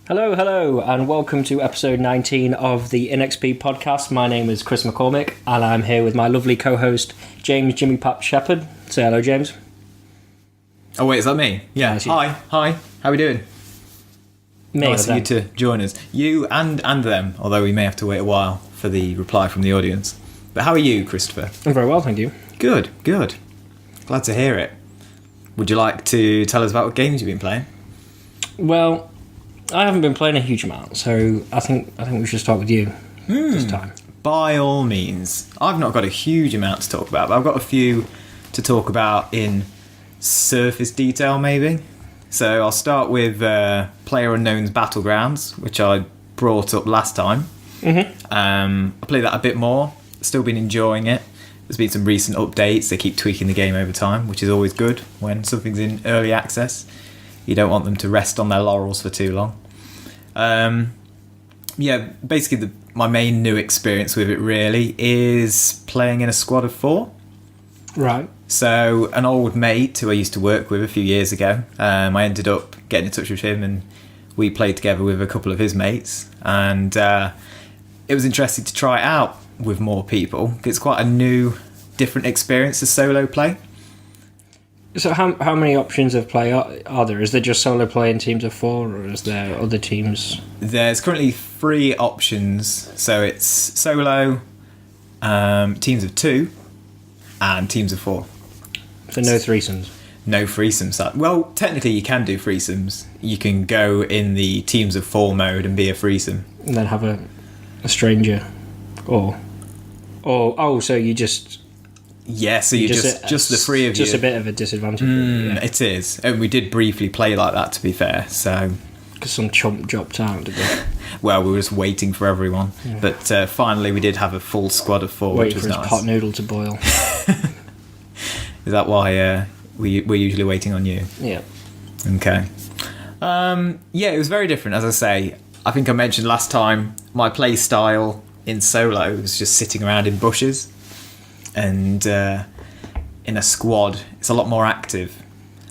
Hello, and welcome to episode 19 of the inEXP podcast. My name is Chris McCormick, and I'm here with my lovely co-host, James Jimmy Pap Shepherd. Say hello, James. Oh, wait, is that me? Yeah. Hi. How are we doing? Nice of you to join us. You and them, although we may have to wait a while for the reply from the audience. But how are you, Christopher? I'm very well, thank you. Good. Glad to hear it. Would you like to tell us about what games you've been playing? Well, I haven't been playing a huge amount, so I think we should start with you this time. By all means. I've not got a huge amount to talk about, but I've got a few to talk about in surface detail, maybe. So I'll start with PlayerUnknown's Battlegrounds, which I brought up last time. I played that a bit more. Still been enjoying it. There's been some recent updates. They keep tweaking the game over time, which is always good when something's in early access. You don't want them to rest on their laurels for too long. Basically my main new experience with it really is playing in a squad of 4. Right. So an old mate who I used to work with a few years ago, I ended up getting in touch with him and we played together with a couple of his mates. And it was interesting to try it out with more people. It's quite a new, different experience to solo play. So how many options of play are there? Is there just solo play in teams of 4, or is there other teams? There's currently 3 options. So it's solo, teams of 2, and teams of 4. So no threesomes? No threesomes. Well, technically you can do threesomes. You can go in the teams of 4 mode and be a threesome. And then have a stranger? So you just... Yeah, so you just the 3 of you. Just a bit of a disadvantage. It is. And we did briefly play like that, to be fair. So because some chump dropped out, did they? Well, we were just waiting for everyone. Yeah. But finally we did have a full squad of 4, which was nice. Waiting for his pot noodle to boil. Is that why we're usually waiting on you? Yeah. Okay. It was very different, as I say. I think I mentioned last time, my play style in solo was just sitting around in bushes. And in a squad, it's a lot more active.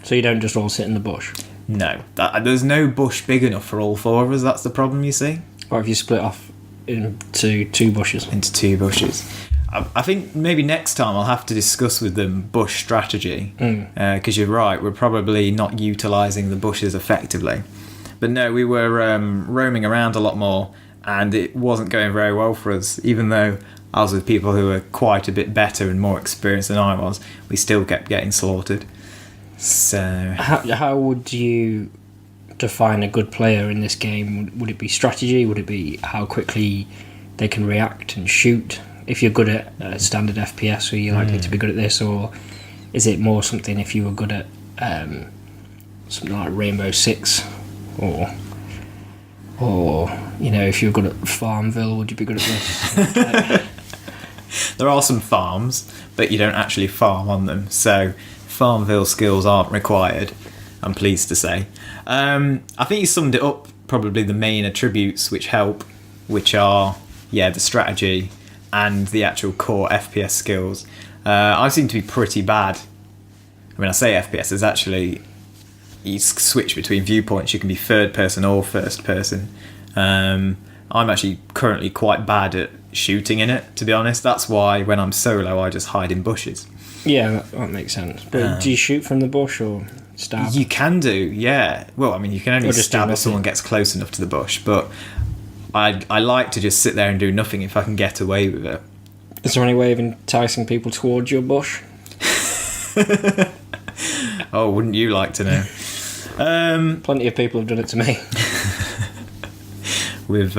So you don't just all sit in the bush? No. There's no bush big enough for all 4 of us. That's the problem, you see. Or if you split off into 2 bushes? Into 2 bushes. I think maybe next time I'll have to discuss with them bush strategy. Because you're right, we're probably not utilising the bushes effectively. But no, we were roaming around a lot more, and it wasn't going very well for us, even though I was with people who were quite a bit better and more experienced than I was. We still kept getting slaughtered. So how would you define a good player in this game? Would it be strategy? Would it be how quickly they can react and shoot? If you're good at standard FPS, are you likely to be good at this? Or is it more something if you were good at something like Rainbow Six? Or if you're good at Farmville, would you be good at this? There are some farms, but you don't actually farm on them, so Farmville skills aren't required, I'm pleased to say. I think you summed it up, probably the main attributes which help, which are, the strategy and the actual core FPS skills. I seem to be pretty bad. When I say FPS, there's actually... You switch between viewpoints. You can be third person or first person. I'm actually currently quite bad at shooting in it, to be honest. That's why when I'm solo I just hide in bushes. Yeah, that makes sense. But do you shoot from the bush or stab? You can do, yeah. Well, I mean, you can only stab if someone gets close enough to the bush, but I like to just sit there and do nothing if I can get away with it. Is there any way of enticing people towards your bush? Oh, wouldn't you like to know? Plenty of people have done it to me. With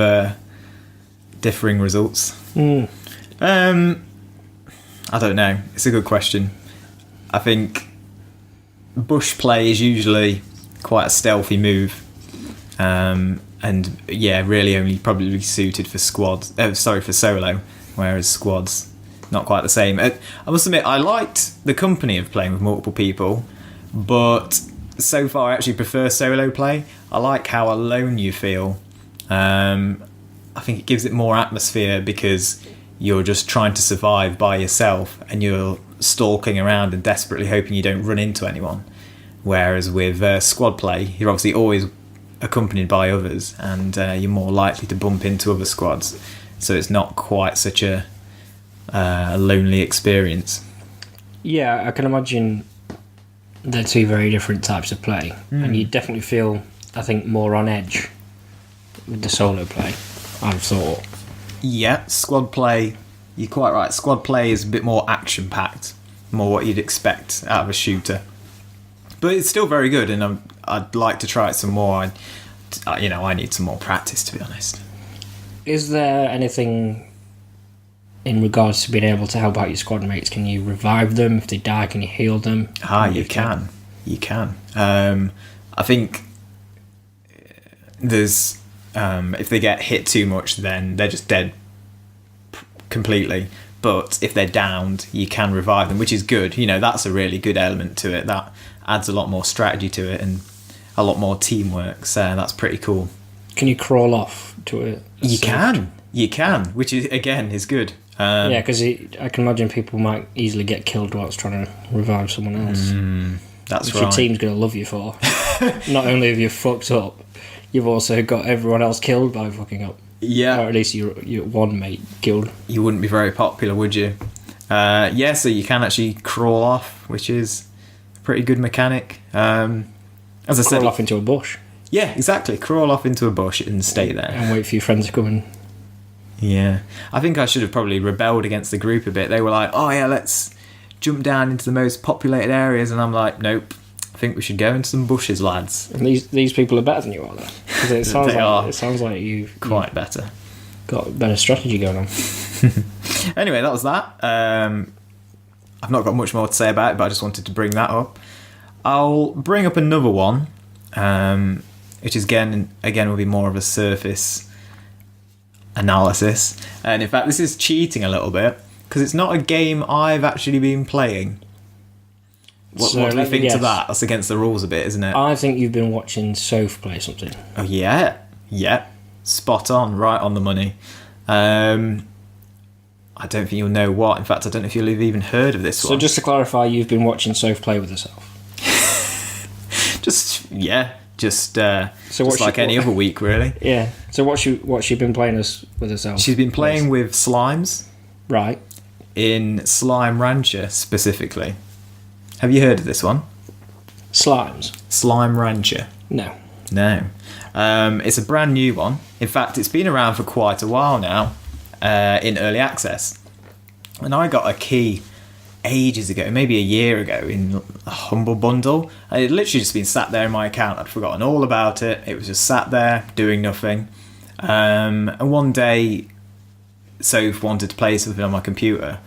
differing results. I don't know. It's a good question. I think bush play is usually quite a stealthy move. Really only probably suited for for solo, whereas squads not quite the same. I must admit, I liked the company of playing with multiple people, but so far I actually prefer solo play. I like how alone you feel. I think it gives it more atmosphere because you're just trying to survive by yourself and you're stalking around and desperately hoping you don't run into anyone. Whereas with squad play, you're obviously always accompanied by others, and you're more likely to bump into other squads. So it's not quite such a lonely experience. Yeah, I can imagine they're two very different types of play, and you definitely feel, I think, more on edge with the solo play, I've thought. Yeah, squad play, you're quite right. Squad play is a bit more action-packed, more what you'd expect out of a shooter. But it's still very good, and I'd like to try it some more. I need some more practice, to be honest. Is there anything in regards to being able to help out your squad mates? Can you revive them? If they die, can you heal them? You can. You can. I think there's... if they get hit too much, then they're just dead completely. But if they're downed, you can revive them, which is good. That's a really good element to it. That adds a lot more strategy to it and a lot more teamwork. So that's pretty cool. Can you crawl off to it? You can, which is again is good. Yeah, because I can imagine people might easily get killed whilst trying to revive someone else. That's which right. Your team's going to love you for. Not only have you fucked up, you've also got everyone else killed by fucking up. Yeah. Or at least your one mate killed. You wouldn't be very popular, would you? So you can actually crawl off, which is a pretty good mechanic. As I said, crawl off into a bush. Yeah, exactly. Crawl off into a bush and stay there. And wait for your friends to come in. Yeah. I think I should have probably rebelled against the group a bit. They were like, oh yeah, let's jump down into the most populated areas. And I'm like, nope. I think we should go into some bushes, lads. And these people are better than you are, though. Because it sounds like you've quite better. Got a better strategy going on. Anyway, that was that. I've not got much more to say about it, but I just wanted to bring that up. I'll bring up another one, which is again will be more of a surface analysis. And in fact, this is cheating a little bit because it's not a game I've actually been playing. What do you think to that? That's against the rules a bit, isn't it? I think you've been watching Soph play something. Oh yeah, spot on, right on the money. I don't think you'll know what. In fact, I don't know if you'll have even heard of this one. So just to clarify, you've been watching Soph play with herself. just like any other week, really. Yeah. So what's she been playing with herself? She's been playing with slimes. Right. In Slime Rancher specifically. Have you heard of this one? Slimes. Slime Rancher. No. It's a brand new one. In fact, it's been around for quite a while now, in early access. And I got a key ages ago, maybe a year ago, in a Humble Bundle. And it had literally just been sat there in my account. I'd forgotten all about it. It was just sat there doing nothing. And one day, Soph wanted to play something on my computer.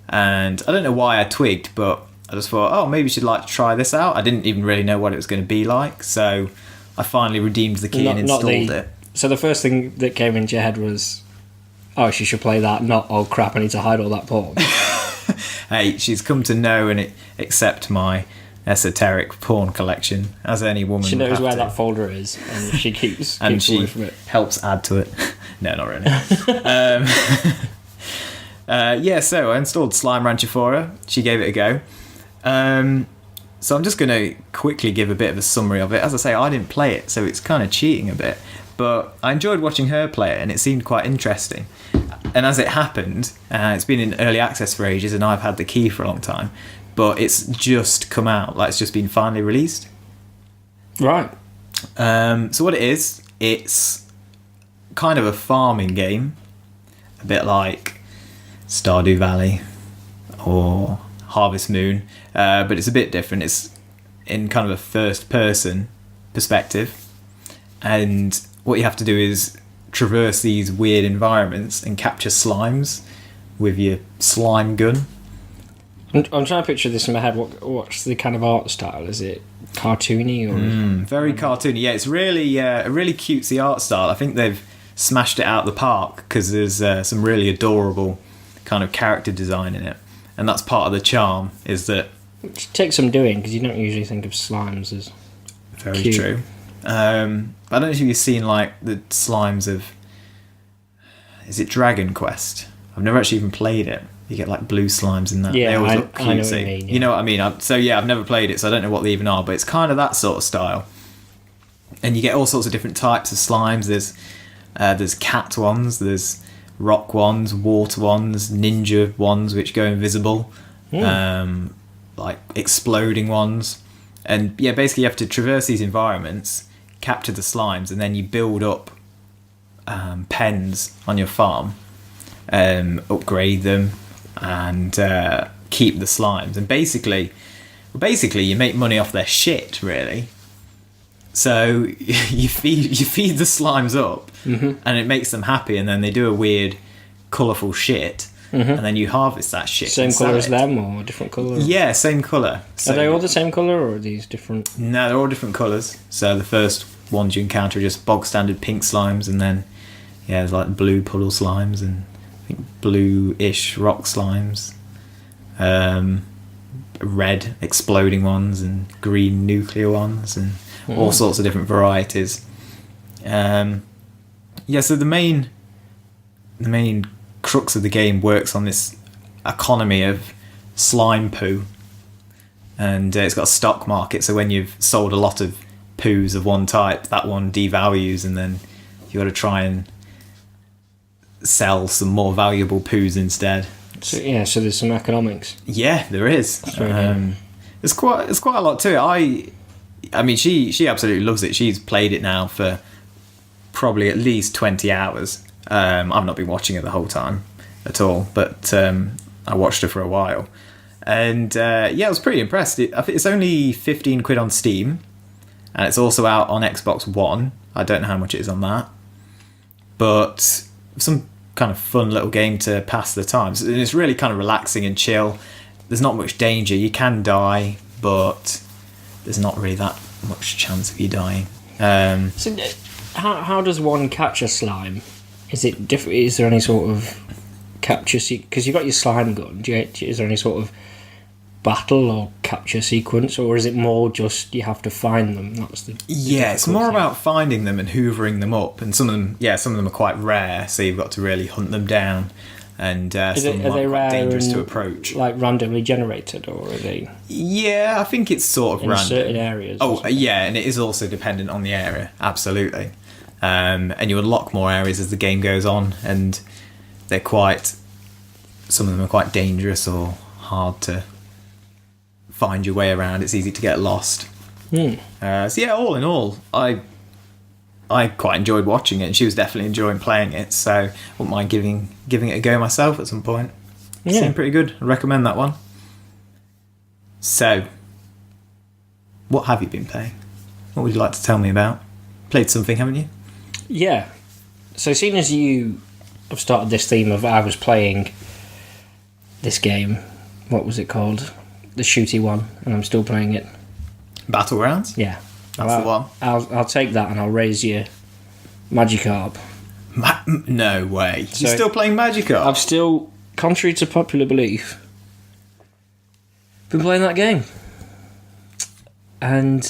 And I don't know why I twigged, but I just thought, oh, maybe she'd like to try this out. I didn't even really know what it was going to be like, so I finally redeemed the key and installed it. So the first thing that came into your head was, oh, she should play that, not, oh crap, I need to hide all that porn. Hey, she's come to know and accept my esoteric porn collection, as any woman. She knows where that folder is, and she keeps away from it. Helps add to it. No, not really. So I installed Slime Rancher for her. She gave it a go. So I'm just going to quickly give a bit of a summary of it. As I say, I didn't play it, so it's kind of cheating a bit. But I enjoyed watching her play it, and it seemed quite interesting. And as it happened, it's been in early access for ages, and I've had the key for a long time. But it's just come out, like it's just been finally released. Right. So what it is, it's kind of a farming game. A bit like Stardew Valley or Harvest Moon, but it's a bit different. It's in kind of a first person perspective, and what you have to do is traverse these weird environments and capture slimes with your slime gun. I'm trying to picture this in my head. What's the kind of art style? Is it cartoony or very cartoony? Yeah, it's really a really cutesy art style. I think they've smashed it out of the park because there's some really adorable kind of character design in it. And that's part of the charm, is that... It takes some doing, because you don't usually think of slimes as very cute. True. I don't know if you've seen, like, the slimes of... Is it Dragon Quest? I've never actually even played it. You get, like, blue slimes in that. Yeah, they always look cutesy. I know what you mean. Yeah. You know what I mean? So, I've never played it, so I don't know what they even are, but it's kind of that sort of style. And you get all sorts of different types of slimes. There's cat ones, there's rock ones, water ones, ninja ones which go invisible, like exploding ones. And yeah, basically you have to traverse these environments, capture the slimes, and then you build up pens on your farm, upgrade them, and keep the slimes. And basically you make money off their shit, really. So you feed the slimes up, and it makes them happy, and then they do a weird, colourful shit, and then you harvest that shit. Same colour as them, or different colour? Yeah, same colour. So, are they all the same colour, or are these different? No, they're all different colours. So the first ones you encounter are just bog standard pink slimes, and then there's like blue puddle slimes, and I think blue-ish rock slimes, red exploding ones, and green nuclear ones, and all sorts of different varieties. So the main crux of the game works on this economy of slime poo, and it's got a stock market. So when you've sold a lot of poos of one type, that one devalues, and then you got to try and sell some more valuable poos instead. So there's some economics. Yeah, there is. There's quite a lot to it. I mean, she absolutely loves it. She's played it now for probably at least 20 hours. I've not been watching it the whole time at all, but I watched her for a while. And I was pretty impressed. I think it's only 15 quid on Steam, and it's also out on Xbox One. I don't know how much it is on that, but some kind of fun little game to pass the time. And it's really kind of relaxing and chill. There's not much danger. You can die, but there's not really that much chance of you dying. So how does one catch a slime? Is it different? Is there any sort of capture? Because you've got your slime gun. Is there any sort of battle or capture sequence, or is it more just you have to find them? That's the it's more about finding them and hoovering them up. And some of them are quite rare, so you've got to really hunt them down. And some of them are quite dangerous to approach. Like randomly generated, or are they? Yeah, I think it's sort of in random. Certain areas. Oh, yeah, and it is also dependent on the area. Absolutely. And you unlock more areas as the game goes on, and some of them are quite dangerous or hard to find your way around. It's easy to get lost. All in all, I quite enjoyed watching it, and she was definitely enjoying playing it, so I wouldn't mind giving it a go myself at some point. It seemed pretty good. I recommend that one. So, what have you been playing? What would you like to tell me about? Played something, haven't you? Yeah. So, seeing as you have started this theme of I was playing this game, what was it called? The shooty one, and I'm still playing it. Battlegrounds? Yeah. That's the one. I'll take that, and I'll raise you Magikarp. No way. You're still playing Magikarp? I've still, contrary to popular belief, been playing that game. And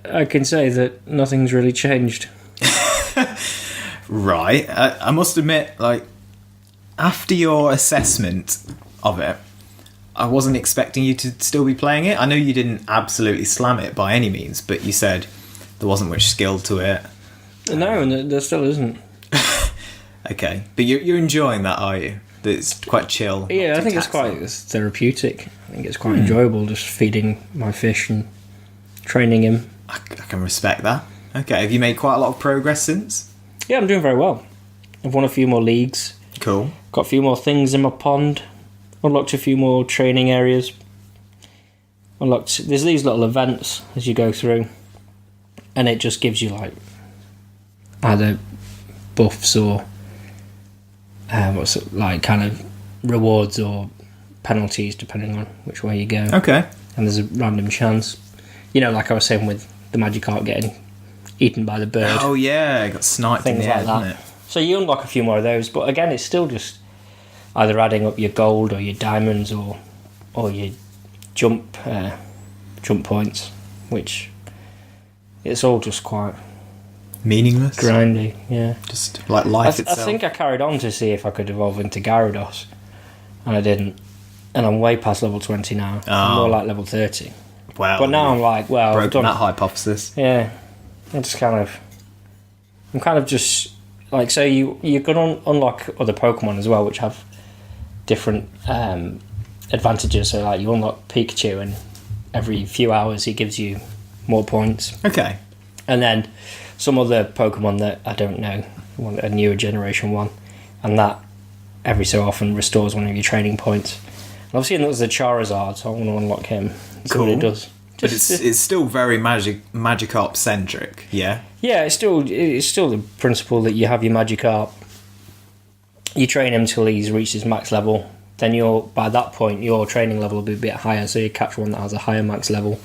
I can say that nothing's really changed. Right. I must admit, like, after your assessment of it, I wasn't expecting you to still be playing it. I know you didn't absolutely slam it by any means, but you said there wasn't much skill to it. No, and there still isn't. Okay, but you're enjoying that, are you? That it's quite chill. Yeah, I think it's therapeutic. I think it's quite enjoyable just feeding my fish and training him. I can respect that. Okay, have you made quite a lot of progress since? Yeah, I'm doing very well. I've won a few more leagues. Cool. Got a few more things in my pond. Unlocked a few more training areas. There's these little events as you go through, and it just gives you like either buffs or kind of rewards or penalties depending on which way you go. Okay. And there's a random chance, like I was saying with the Magikarp getting eaten by the bird. Oh yeah, got sniped things in the like air, that. didn't it? So you unlock a few more of those, but again, it's still just either adding up your gold or your diamonds or your jump points, which it's all just quite meaningless, grindy. Yeah, just like life itself. I think I carried on to see if I could evolve into Gyarados, and I didn't. And I'm way past level 20 now. I'm more like level 30. Wow! But now I'm like, well, broken that hypothesis. Yeah, I'm kind of just like, so you're going to unlock other Pokemon as well, which have different advantages. So like you unlock Pikachu, and every few hours he gives you more points. Okay. And then some other Pokemon that I don't know, a newer generation one, and that every so often restores one of your training points. And I've seen that there's a Charizard, so I want to unlock him. See what it does. But it's still very Magikarp centric, yeah. Yeah, it's still the principle that you have your Magikarp, you train him till he's reached his max level. Then by that point your training level will be a bit higher, so you catch one that has a higher max level.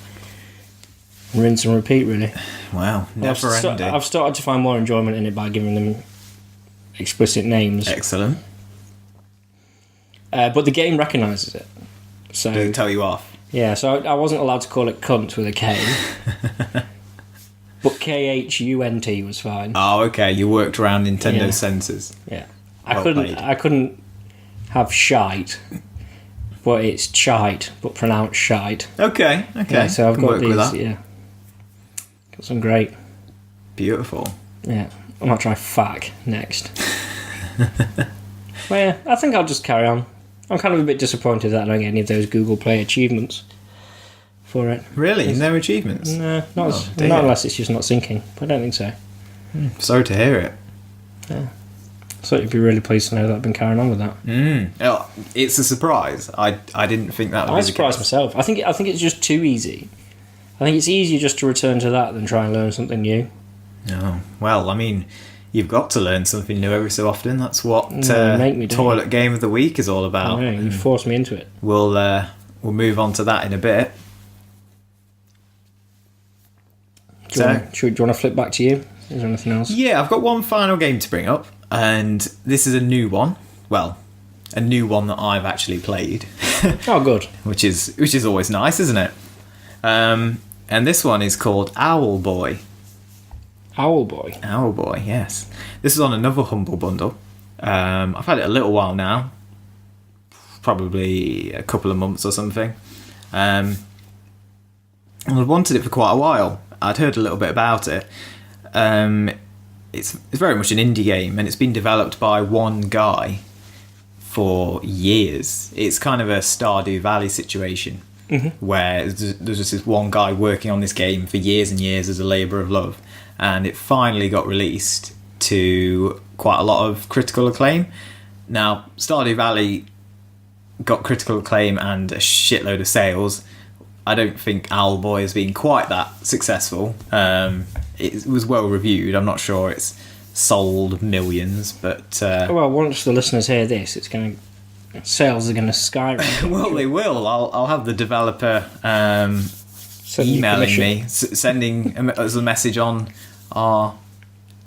Rinse and repeat, really. Wow, never ending. I've started to find more enjoyment in it by giving them explicit names. Excellent. But the game recognises it. So did it tell you off? Yeah, so I wasn't allowed to call it cunt with a K. But KHUNT was fine. Oh, okay. You worked around Nintendo's censors. Yeah. I couldn't have shite, but it's shite, but pronounced shite. Okay. Yeah, so I've got these, yeah. Got some great. Beautiful. Yeah. I might try fuck next. Well, yeah, I think I'll just carry on. I'm kind of a bit disappointed that I don't get any of those Google Play achievements for it. Really? No achievements? No, not unless it's just not syncing. But I don't think so. Sorry to hear it. Yeah. So you'd be really pleased to know that I've been carrying on with that. Oh, it's a surprise. I didn't think that would be the case. I surprised myself. I think it's just too easy. I think it's easier just to return to that than try and learn something new. Oh, well, I mean, you've got to learn something new every so often. That's what Toilet Game of the Week is all about. I know, you forced me into it. We'll move on to that in a bit. Do you want to flip back to you? Is there anything else? Yeah, I've got one final game to bring up, and this is a new one. Well, a new one that I've actually played. Oh, good. Which is always nice, isn't it? And this one is called Owlboy. Owlboy? Owlboy, yes. This is on another Humble Bundle. I've had it a little while now. Probably a couple of months or something. And I've wanted it for quite a while. I'd heard a little bit about it. It's very much an indie game, and it's been developed by one guy for years. It's kind of a Stardew Valley situation, where there's just this one guy working on this game for years and years as a labour of love, and it finally got released to quite a lot of critical acclaim. Now, Stardew Valley got critical acclaim and a shitload of sales. I don't think Owlboy has been quite that successful. It was well reviewed. I'm not sure it's sold millions, but well, once the listeners hear this, sales are going to skyrocket. Well, they will. I'll have the developer emailing me, sending us a message on our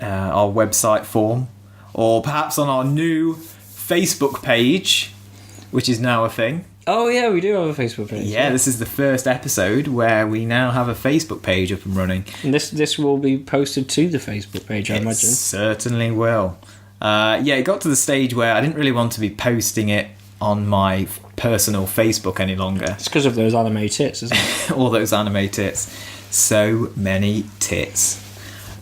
website form, or perhaps on our new Facebook page, which is now a thing. Oh yeah, we do have a Facebook page. Yeah, this is the first episode where we now have a Facebook page up and running. And this will be posted to the Facebook page, I imagine. Certainly will. It got to the stage where I didn't really want to be posting it on my personal Facebook any longer. It's because of those anime tits, isn't it? All those anime tits. So many tits.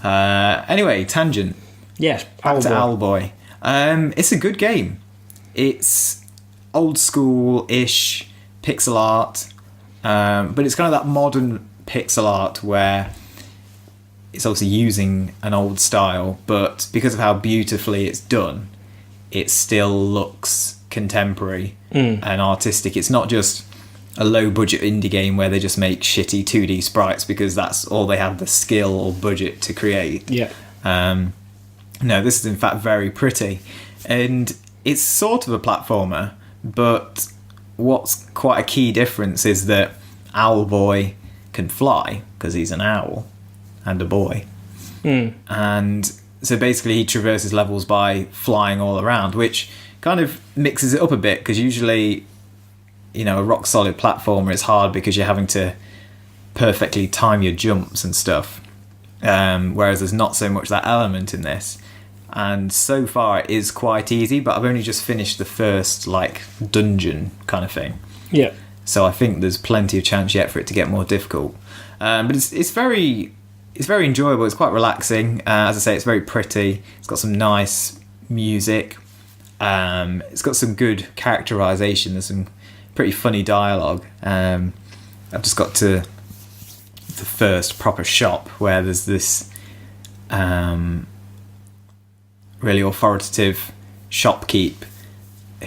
Anyway, tangent. Yes, back to Owlboy. It's a good game. It's old school-ish pixel art, but it's kind of that modern pixel art where it's obviously using an old style, but because of how beautifully it's done, it still looks contemporary and artistic. It's not just a low-budget indie game where they just make shitty 2D sprites because that's all they have the skill or budget to create. Yeah. No, this is in fact very pretty, and it's sort of a platformer. But what's quite a key difference is that Owlboy can fly because he's an owl and a boy. And so basically he traverses levels by flying all around, which kind of mixes it up a bit because usually, a rock solid platformer is hard because you're having to perfectly time your jumps and stuff. Whereas there's not so much that element in this. And so far it is quite easy, but I've only just finished the first dungeon kind of thing. Yeah. So I think there's plenty of chance yet for it to get more difficult. But it's very it's very enjoyable. It's quite relaxing. As I say, it's very pretty. It's got some nice music. It's got some good characterization. There's some pretty funny dialogue. I've just got to the first proper shop where there's this really authoritative shopkeep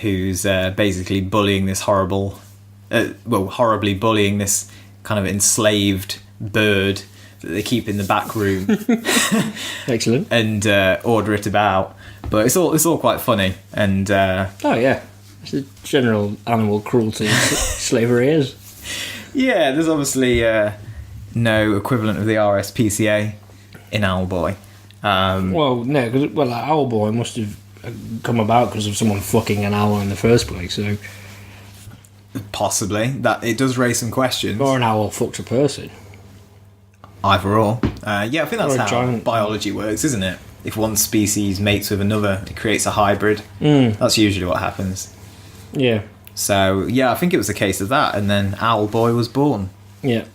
who's basically bullying this horribly bullying this kind of enslaved bird that they keep in the back room. Excellent. And order it about. But it's all quite funny. And oh yeah, it's a general animal cruelty slavery is. Yeah, there's obviously no equivalent of the RSPCA in Owlboy. Well, no, because Owlboy must have come about because of someone fucking an owl in the first place. So possibly that it does raise some questions. Or an owl fucked a person. Either or. Yeah, I think that's how giant biology works, isn't it? If one species mates with another, it creates a hybrid. That's usually what happens. Yeah. So, yeah, I think it was a case of that, and then Owlboy was born. Yeah.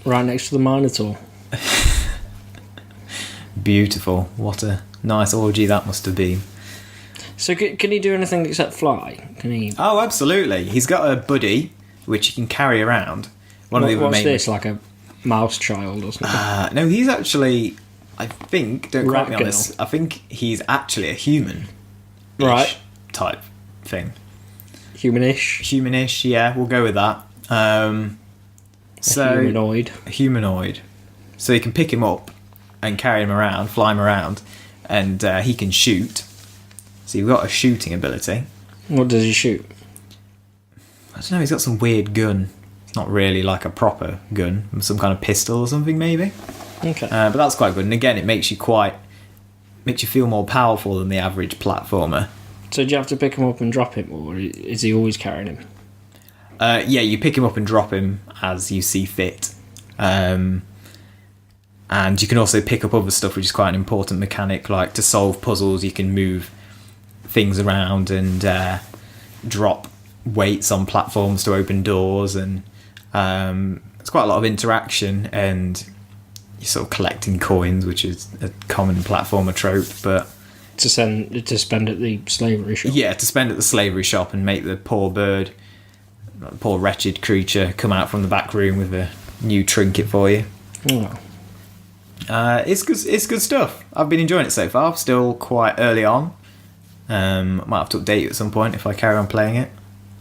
Right next to the Minotaur. Beautiful. What a nice orgy that must have been. So can he do anything except fly? Can he? Oh, absolutely. He's got a buddy, which he can carry around. What's this, like a mouse child or something? No, he's actually... I think, don't quote me on girl. this, I think he's actually a human. Right. Type thing. Humanish. Humanish, yeah, we'll go with that. Humanoid. A humanoid. So you can pick him up and carry him around, fly him around, and he can shoot. So you've got a shooting ability. What does he shoot? I don't know, he's got some weird gun. It's not really like a proper gun. Some kind of pistol or something, maybe. Okay. But that's quite good. And again, it makes you feel more powerful than the average platformer. So do you have to pick him up and drop him, or is he always carrying him? Yeah, you pick him up and drop him as you see fit. And you can also pick up other stuff, which is quite an important mechanic. Like to solve puzzles, you can move things around and drop weights on platforms to open doors. And it's quite a lot of interaction, and you're sort of collecting coins, which is a common platformer trope. But to spend at the slavery shop. Yeah, to spend at the slavery shop and make the poor bird, poor wretched creature, come out from the back room with a new trinket for you. Oh. It's good stuff. I've been enjoying it so far. Still quite early on. Might have to update you at some point if I carry on playing it.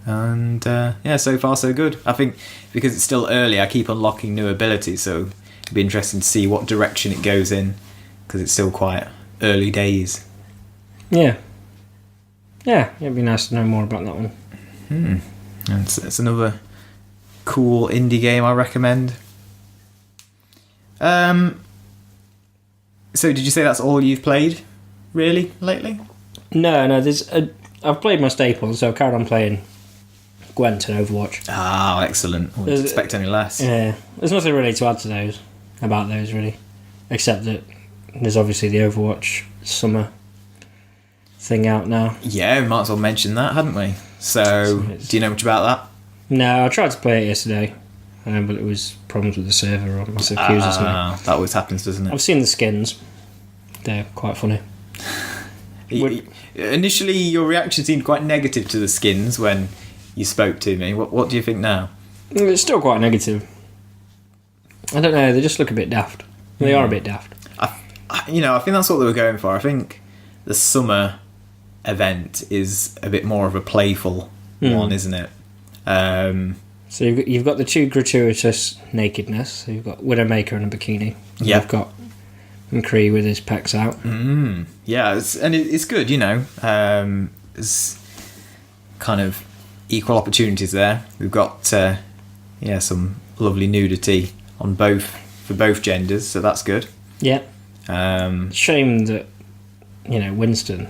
And yeah, so far so good. I think because it's still early, I keep unlocking new abilities, so it'll be interesting to see what direction it goes in, because it's still quite early days. Yeah. Yeah, it'd be nice to know more about that one. And it's another cool indie game I recommend. So did you say that's all you've played, really, lately? No, I've played my staples, so I've carried on playing Gwent and Overwatch. Ah, excellent. I wouldn't expect any less. Yeah, there's nothing really to add to those, really, except that there's obviously the Overwatch Summer thing out now. Yeah, we might as well mention that, hadn't we? So, do you know much about that? No, I tried to play it yesterday, but it was problems with the server or massive queues or something. That always happens, doesn't it? I've seen the skins. They're quite funny. Initially, your reaction seemed quite negative to the skins when you spoke to me. What do you think now? It's still quite negative. I don't know, they just look a bit daft. They are a bit daft. I think that's what they were going for. I think the summer event is a bit more of a playful one, isn't it? So you've got the two gratuitous nakedness. So you've got Widowmaker in a bikini. Yeah. You've got McCree with his pecs out. Yeah, it's good, there's kind of equal opportunities there. We've got some lovely nudity for both genders, so that's good. Yeah. Shame that Winston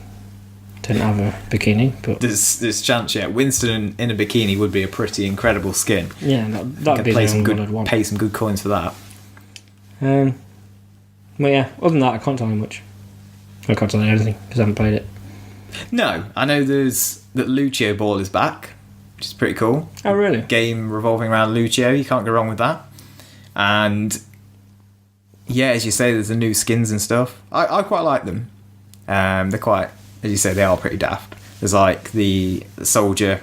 didn't have a bikini, but there's chance. Yeah, Winston in a bikini would be a pretty incredible skin. Yeah, that'd be the only one I'd want. Pay some good coins for that. Well, yeah. Other than that, I can't tell you much. I can't tell you anything because I haven't played it. No, I know that Lucio Ball is back, which is pretty cool. Oh, really? Game revolving around Lucio, you can't go wrong with that. And yeah, as you say, there's the new skins and stuff. I quite like them. They're quite, as you say, they are pretty daft. There's like the soldier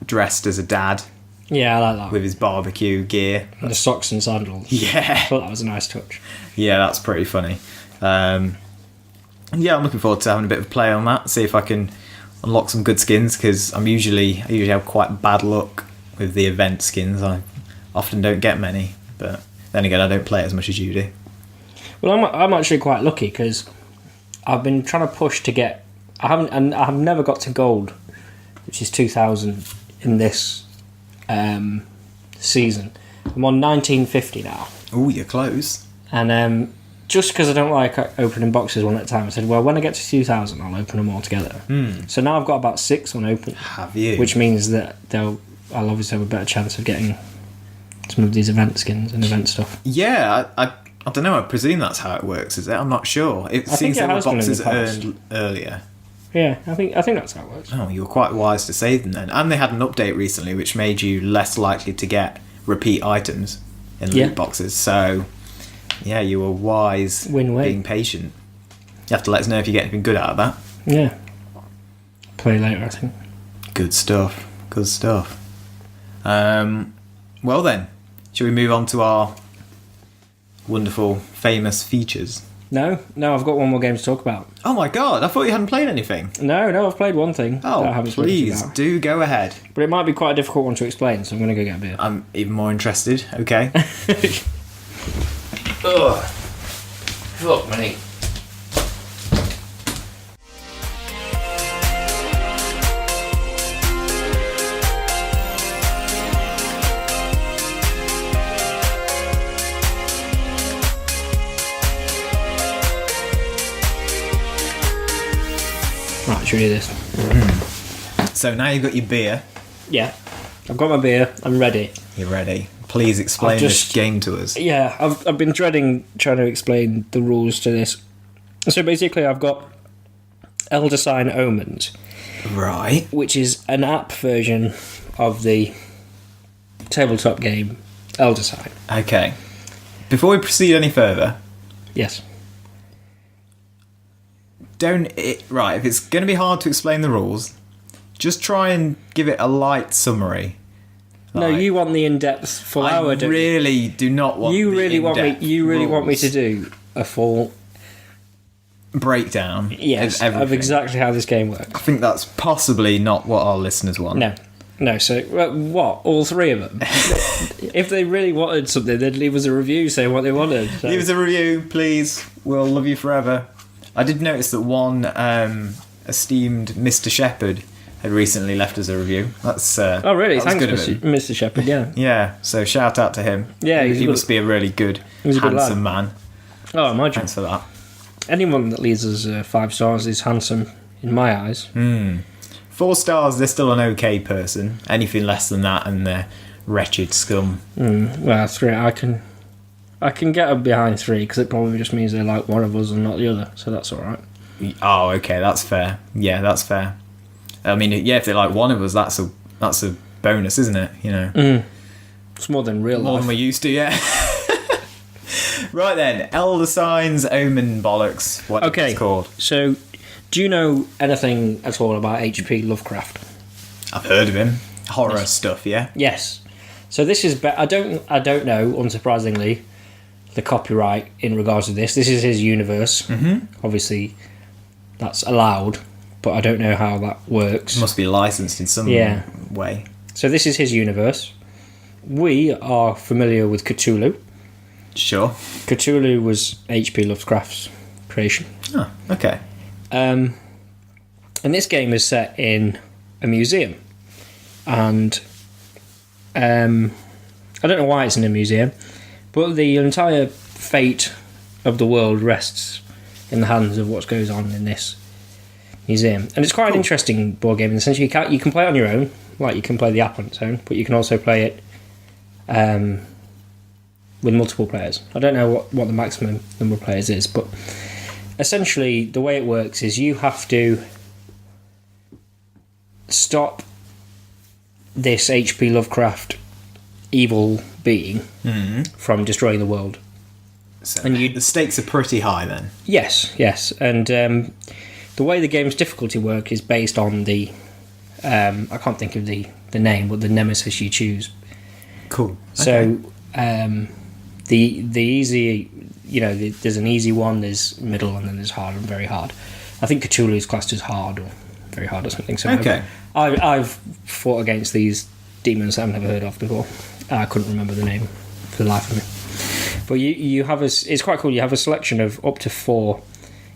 dressed as a dad. Yeah, I like that. With his barbecue gear. And the socks and sandals. Yeah. I thought that was a nice touch. Yeah, that's pretty funny. Yeah, I'm looking forward to having a bit of a play on that, see if I can unlock some good skins, because I usually have quite bad luck with the event skins. I often don't get many, but then again, I don't play as much as you do. Well, I'm actually quite lucky because I've been trying to push to get. I've never got to gold, which is 2,000 in this season. I'm on 1950 now. Oh, you're close. And just because I don't like opening boxes one at a time, I said, well, when I get to 2,000, I'll open them all together. So now I've got about 6 unopened. Have you? Which means that I'll obviously have a better chance of getting some of these event skins and event stuff. Yeah, I don't know. I presume that's how it works, is it? I'm not sure. It seems there were boxes earned earlier. Yeah, I think that's how it works. Oh, you were quite wise to save them then. And they had an update recently which made you less likely to get repeat items in loot boxes. So, yeah, you were wise being patient. You have to let us know if you get anything good out of that. Yeah. Play later, I think. Good stuff. Good stuff. Well then, shall we move on to our wonderful, famous features? No, I've got one more game to talk about. Oh my god, I thought you hadn't played anything. No, I've played one thing. Oh, please, do go ahead. But it might be quite a difficult one to explain, so I'm going to go get a beer. I'm even more interested, okay. Ugh. Fuck me. Right, should we do this? So now you've got your beer. Yeah. I've got my beer. I'm ready. You're ready. Please explain this game to us. Yeah, I've been dreading trying to explain the rules to this. So basically I've got Elder Sign Omens. Right. Which is an app version of the tabletop game Elder Sign. Okay. Before we proceed any further... Yes. Right, if it's going to be hard to explain the rules, just try and give it a light summary. No, you want the in-depth full hour. I really do not want. You really want me to do a full breakdown. Yes, of exactly how this game works. I think that's possibly not what our listeners want. No. So what? All 3 of them? If they really wanted something, they'd leave us a review saying what they wanted. So. Leave us a review, please. We'll love you forever. I did notice that one esteemed Mr. Shepherd had recently left us a review. That's oh really? Thanks, good of him. Mr. Shepherd. Yeah. Yeah. So shout out to him. Yeah, he must be a really good, handsome man. Oh, imagine. Thanks for that. Anyone that leaves us 5 stars is handsome in my eyes. 4 stars, they're still an okay person. Anything less than that, and they're wretched scum. Well, 3. I can get behind 3 because it probably just means they like one of us and not the other, so that's all right. Oh, okay, that's fair. Yeah, that's fair. I mean, yeah, if they like one of us, that's a bonus, isn't it? You know, it's more than real life. More than we're used to, yeah. Right then, Elder Signs, Omen Bollocks. What it's called? So, do you know anything at all about H.P. Lovecraft? I've heard of him. Horror stuff, yeah. Yes. So this is. I don't know. Unsurprisingly, the copyright in regards to this. This is his universe. Obviously, that's allowed, but I don't know how that works. Must be licensed in some way. So this is his universe. We are familiar with Cthulhu. Sure. Cthulhu was H.P. Lovecraft's creation. Oh, okay. And this game is set in a museum. And I don't know why it's in a museum, but the entire fate of the world rests in the hands of what goes on in this museum. And it's quite an interesting board game in the sense you can play it on your own, like you can play the app on its own, but you can also play it with multiple players. I don't know what the maximum number of players is, but essentially the way it works is you have to stop this H.P. Lovecraft evil being from destroying the world. So the stakes are pretty high then. Yes, and the way the game's difficulty work is based on the I can't think of the name, but the nemesis you choose. Cool. So the easy, there's an easy one, there's middle, and then there's hard and very hard. I think Cthulhu is classed as hard or very hard or something. So I've fought against these demons that I've never heard of before. I couldn't remember the name for the life of me. But you have it's quite cool. You have a selection of up to 4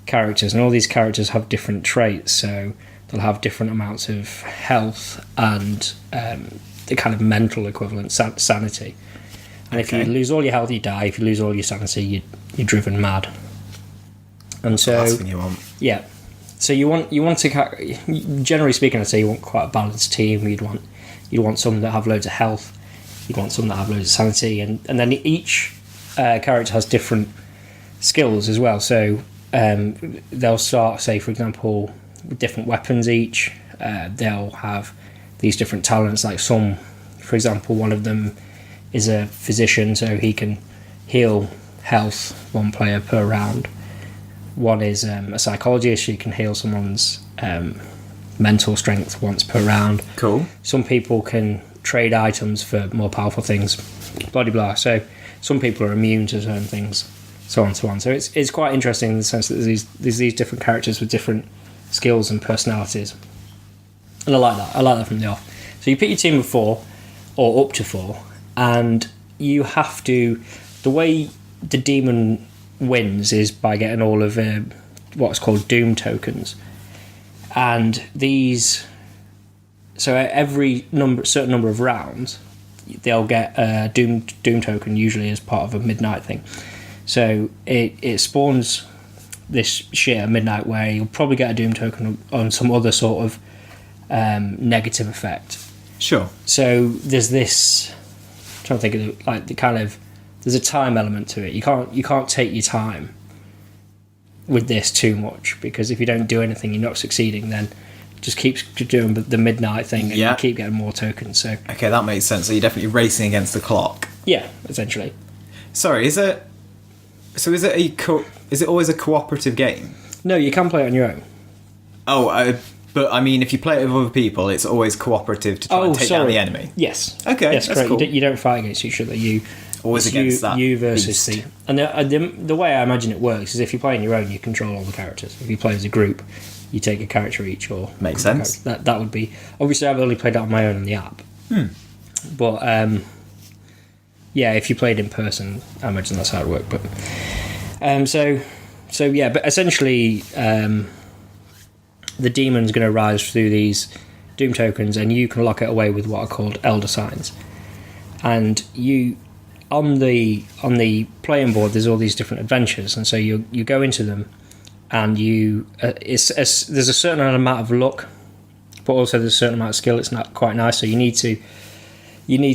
characters, and all these characters have different traits. So they'll have different amounts of health and the kind of mental equivalent, sanity. And if you lose all your health, you die. If you lose all your sanity, you're driven mad. And so that's what you want. Yeah. So you want to, generally speaking, I'd say you want quite a balanced team. You'd want some that have loads of health. You'd want some that have loads of sanity, and then each character has different skills as well. So they'll start, say, for example, with different weapons each. They'll have these different talents. Like some, for example, one of them is a physician, so he can heal health 1 player per round. One is a psychologist, you can heal someone's mental strength once per round. Cool. Some people can trade items for more powerful things, blah blah blah. So some people are immune to certain things, so on and so on. So it's quite interesting in the sense that there's these different characters with different skills and personalities, and I like that from the off. So you pick your team of 4 or up to 4, and you have to, the way the demon wins is by getting all of what's called doom tokens, and these, so every certain number of rounds they'll get a doom token, usually as part of a midnight thing. So it spawns this shit at midnight where you'll probably get a doom token on some other sort of negative effect. Sure. So there's this, I'm trying to think of it, like the kind of, there's a time element to it. You can't take your time with this too much, because if you don't do anything, you're not succeeding. Then it just keeps doing the midnight thing, and you keep getting more tokens. So okay, that makes sense. So you're definitely racing against the clock. Yeah, essentially. Sorry, is it always a cooperative game? No, you can play it on your own. But I mean, if you play it with other people, it's always cooperative to try and take down the enemy. Yes. Okay, yes, that's correct. cool. You don't fight against each other. Always against that you versus beast. the way I imagine it works is if you play on your own, you control all the characters. If you play as a group, you take a character each. Or makes sense. That would be, obviously I've only played it on my own on the app. But yeah, if you played in person, I imagine that's how it would work. But so yeah, but essentially the demon's going to rise through these doom tokens, and you can lock it away with what are called elder signs. And you, on the playing board, there's all these different adventures, and so you go into them, and there's a certain amount of luck, but also there's a certain amount of skill. It's not quite nice, so you need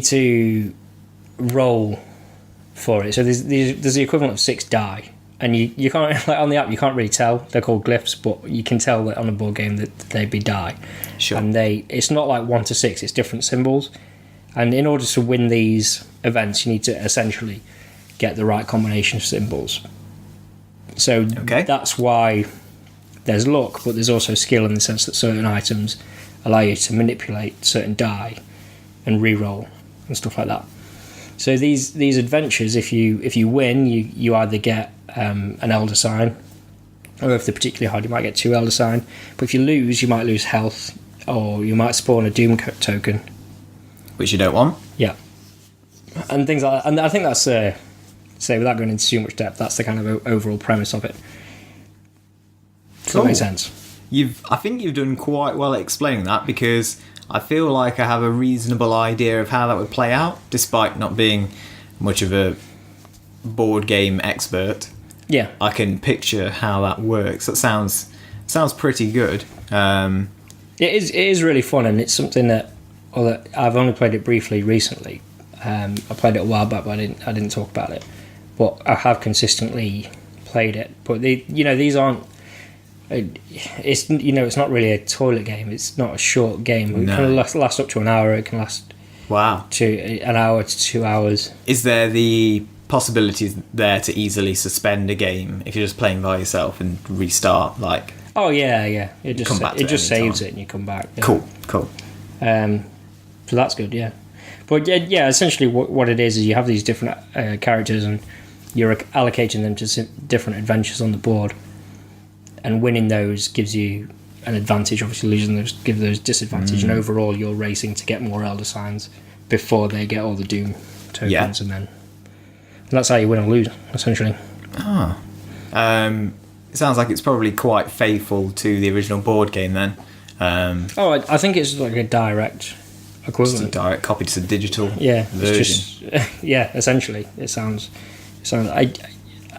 to roll for it. So there's the equivalent of 6 die. And you can't, like on the app, you can't really tell. They're called glyphs, but you can tell that on a board game that they'd be die. Sure. And it's not like 1 to 6, it's different symbols. And in order to win these events, you need to essentially get the right combination of symbols. So that's why there's luck, but there's also skill in the sense that certain items allow you to manipulate certain die and re-roll and stuff like that. So these adventures, if you win, you either get an elder sign, or if they're particularly hard, you might get 2 elder sign. But if you lose, you might lose health, or you might spawn a doom token, which you don't want. Yeah, and things like that. And I think that's say, without going into too much depth, that's the kind of overall premise of it. Does that make sense? I think you've done quite well at explaining that, because I feel like I have a reasonable idea of how that would play out, despite not being much of a board game expert. Yeah, I can picture how that works. That sounds pretty good. It is really fun, and it's something that, although I've only played it briefly recently. I played it a while back, but I didn't talk about it. But I have consistently played it. But these aren't. It's not really a toilet game. It's not a short game. It can last up to an hour. It can last Wow. to an hour to 2 hours. Is there the possibilities there to easily suspend a game if you're just playing by yourself and restart? Like, Oh yeah. It just Come back to it just any saves time. it and you come back. Yeah. cool. So that's good, yeah. But yeah, essentially what it is you have these different characters and you're allocating them to different adventures on the board, and winning those gives you an advantage. Obviously, losing those give those disadvantage, and overall you're racing to get more Elder Signs before they get all the Doom tokens, and that's how you win or lose, essentially. It sounds like it's probably quite faithful to the original board game then. I think it's like a direct Just a equivalent. direct copy to the digital Yeah, version. it's just essentially it sounds.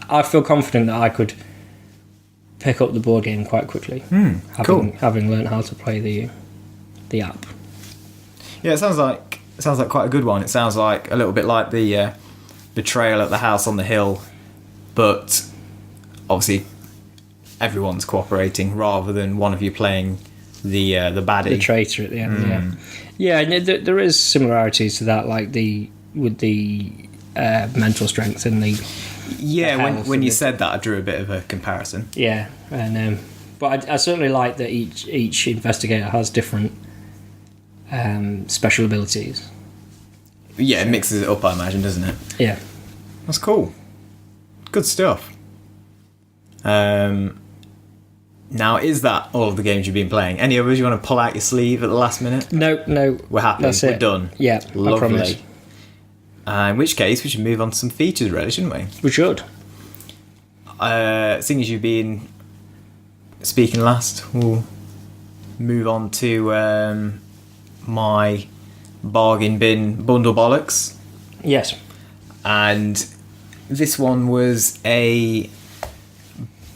I feel confident that I could pick up the board game quite quickly, having learned how to play the app. Yeah, it sounds like quite a good one. It sounds like a little bit like the Betrayal at the House on the Hill, but obviously everyone's cooperating rather than one of you playing the baddie. The traitor at the end, yeah. And there is similarities to that, like with the mental strength and the health when you and said that, I drew a bit of a comparison. Yeah, and but I certainly like that each investigator has different special abilities. Yeah, it mixes it up, I imagine, doesn't it? Yeah, That's cool. Good stuff. Now, is that all of the games you've been playing? Any others you want to pull out your sleeve at the last minute? no, We're happy. that's We're it. done. Yeah, I promise. Lovely. In which case, we should move on to some features, really, shouldn't we? We should. Seeing as you've been speaking last, we'll move on to my bargain bin bundle bollocks. Yes. And this one was a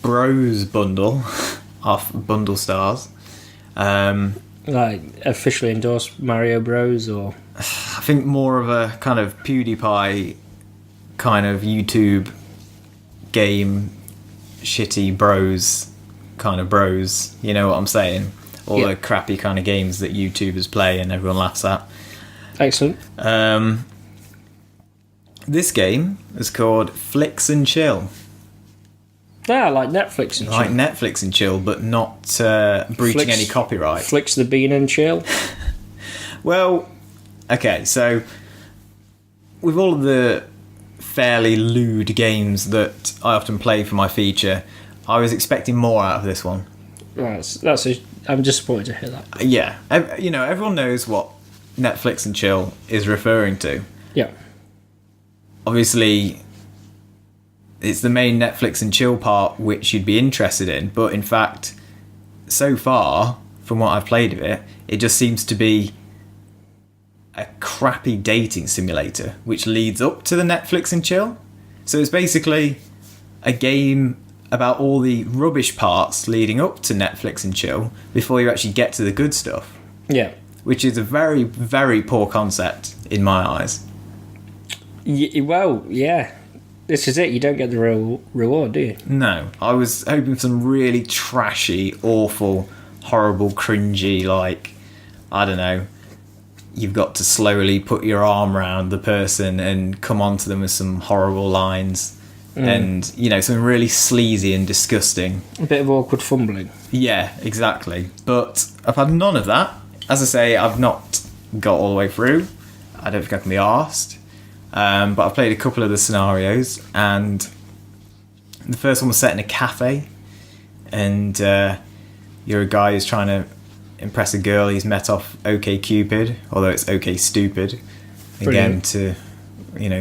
Bros bundle off Bundle Stars. Like officially endorsed Mario Bros. Or I think more of a kind of PewDiePie kind of YouTube game, shitty bros kind of bros. You know what I'm saying? All the crappy kind of games that YouTubers play and everyone laughs at. excellent. This game is called Flix and Chill. Yeah, like Netflix and Like chill. Netflix and Chill, but not breaching Flix- any copyright. Flicks the bean and chill. Well, okay, so with all of the fairly lewd games that I often play for my feature, I was expecting more out of this one. Right, I'm disappointed to hear that. Yeah, everyone knows what Netflix and Chill is referring to. Yeah. Obviously, it's the main Netflix and Chill part which you'd be interested in, but in fact, so far, from what I've played of it, it just seems to be a crappy dating simulator which leads up to the Netflix and Chill. So it's basically a game about all the rubbish parts leading up to Netflix and Chill before you actually get to the good stuff, Yeah. which is a very, very poor concept in my eyes. Well, yeah. This is it. You don't get the real reward, do you? No, I was hoping for some really trashy, awful, horrible, cringy, like, I don't know, you've got to slowly put your arm around the person and come onto them with some horrible lines and, something really sleazy and disgusting. A bit of awkward fumbling. Yeah, exactly. But I've had none of that. As I say, I've not got all the way through. I don't think I can be arsed. But I've played a couple of the scenarios, and the first one was set in a cafe, and you're a guy who's trying to impress a girl he's met off OkCupid, although it's OK Stupid, again to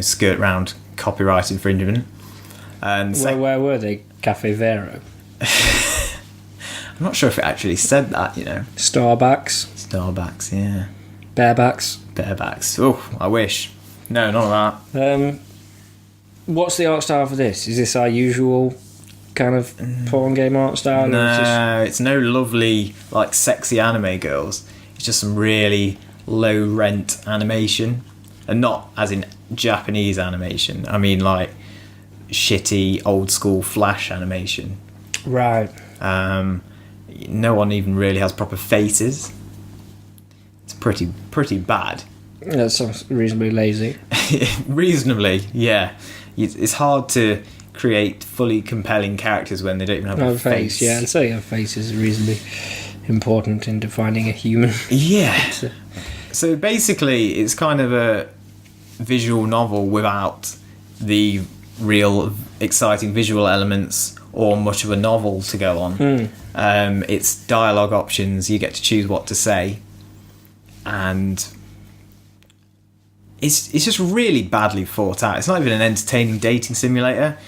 skirt round copyright infringement. And Where were they? Cafe Vero? I'm not sure if it actually said that. Starbacks? Starbacks, yeah, Barebacks? barebacks. Oh, I wish. No, none of that. What's the art style for this? Is this our usual kind of porn game art style? No, it's no lovely, like, sexy anime girls. It's just some really low rent animation. And not as in Japanese animation. I mean, like, shitty, old school Flash animation. Right. No one even really has proper faces. It's pretty bad. That sounds reasonably lazy. Reasonably, yeah. It's hard to create fully compelling characters when they don't even have a face. Yeah, and saying a face is reasonably important in defining a human. Yeah. So basically, it's kind of a visual novel without the real exciting visual elements or much of a novel to go on. It's dialogue options. You get to choose what to say, and it's just really badly thought out. It's not even an entertaining dating simulator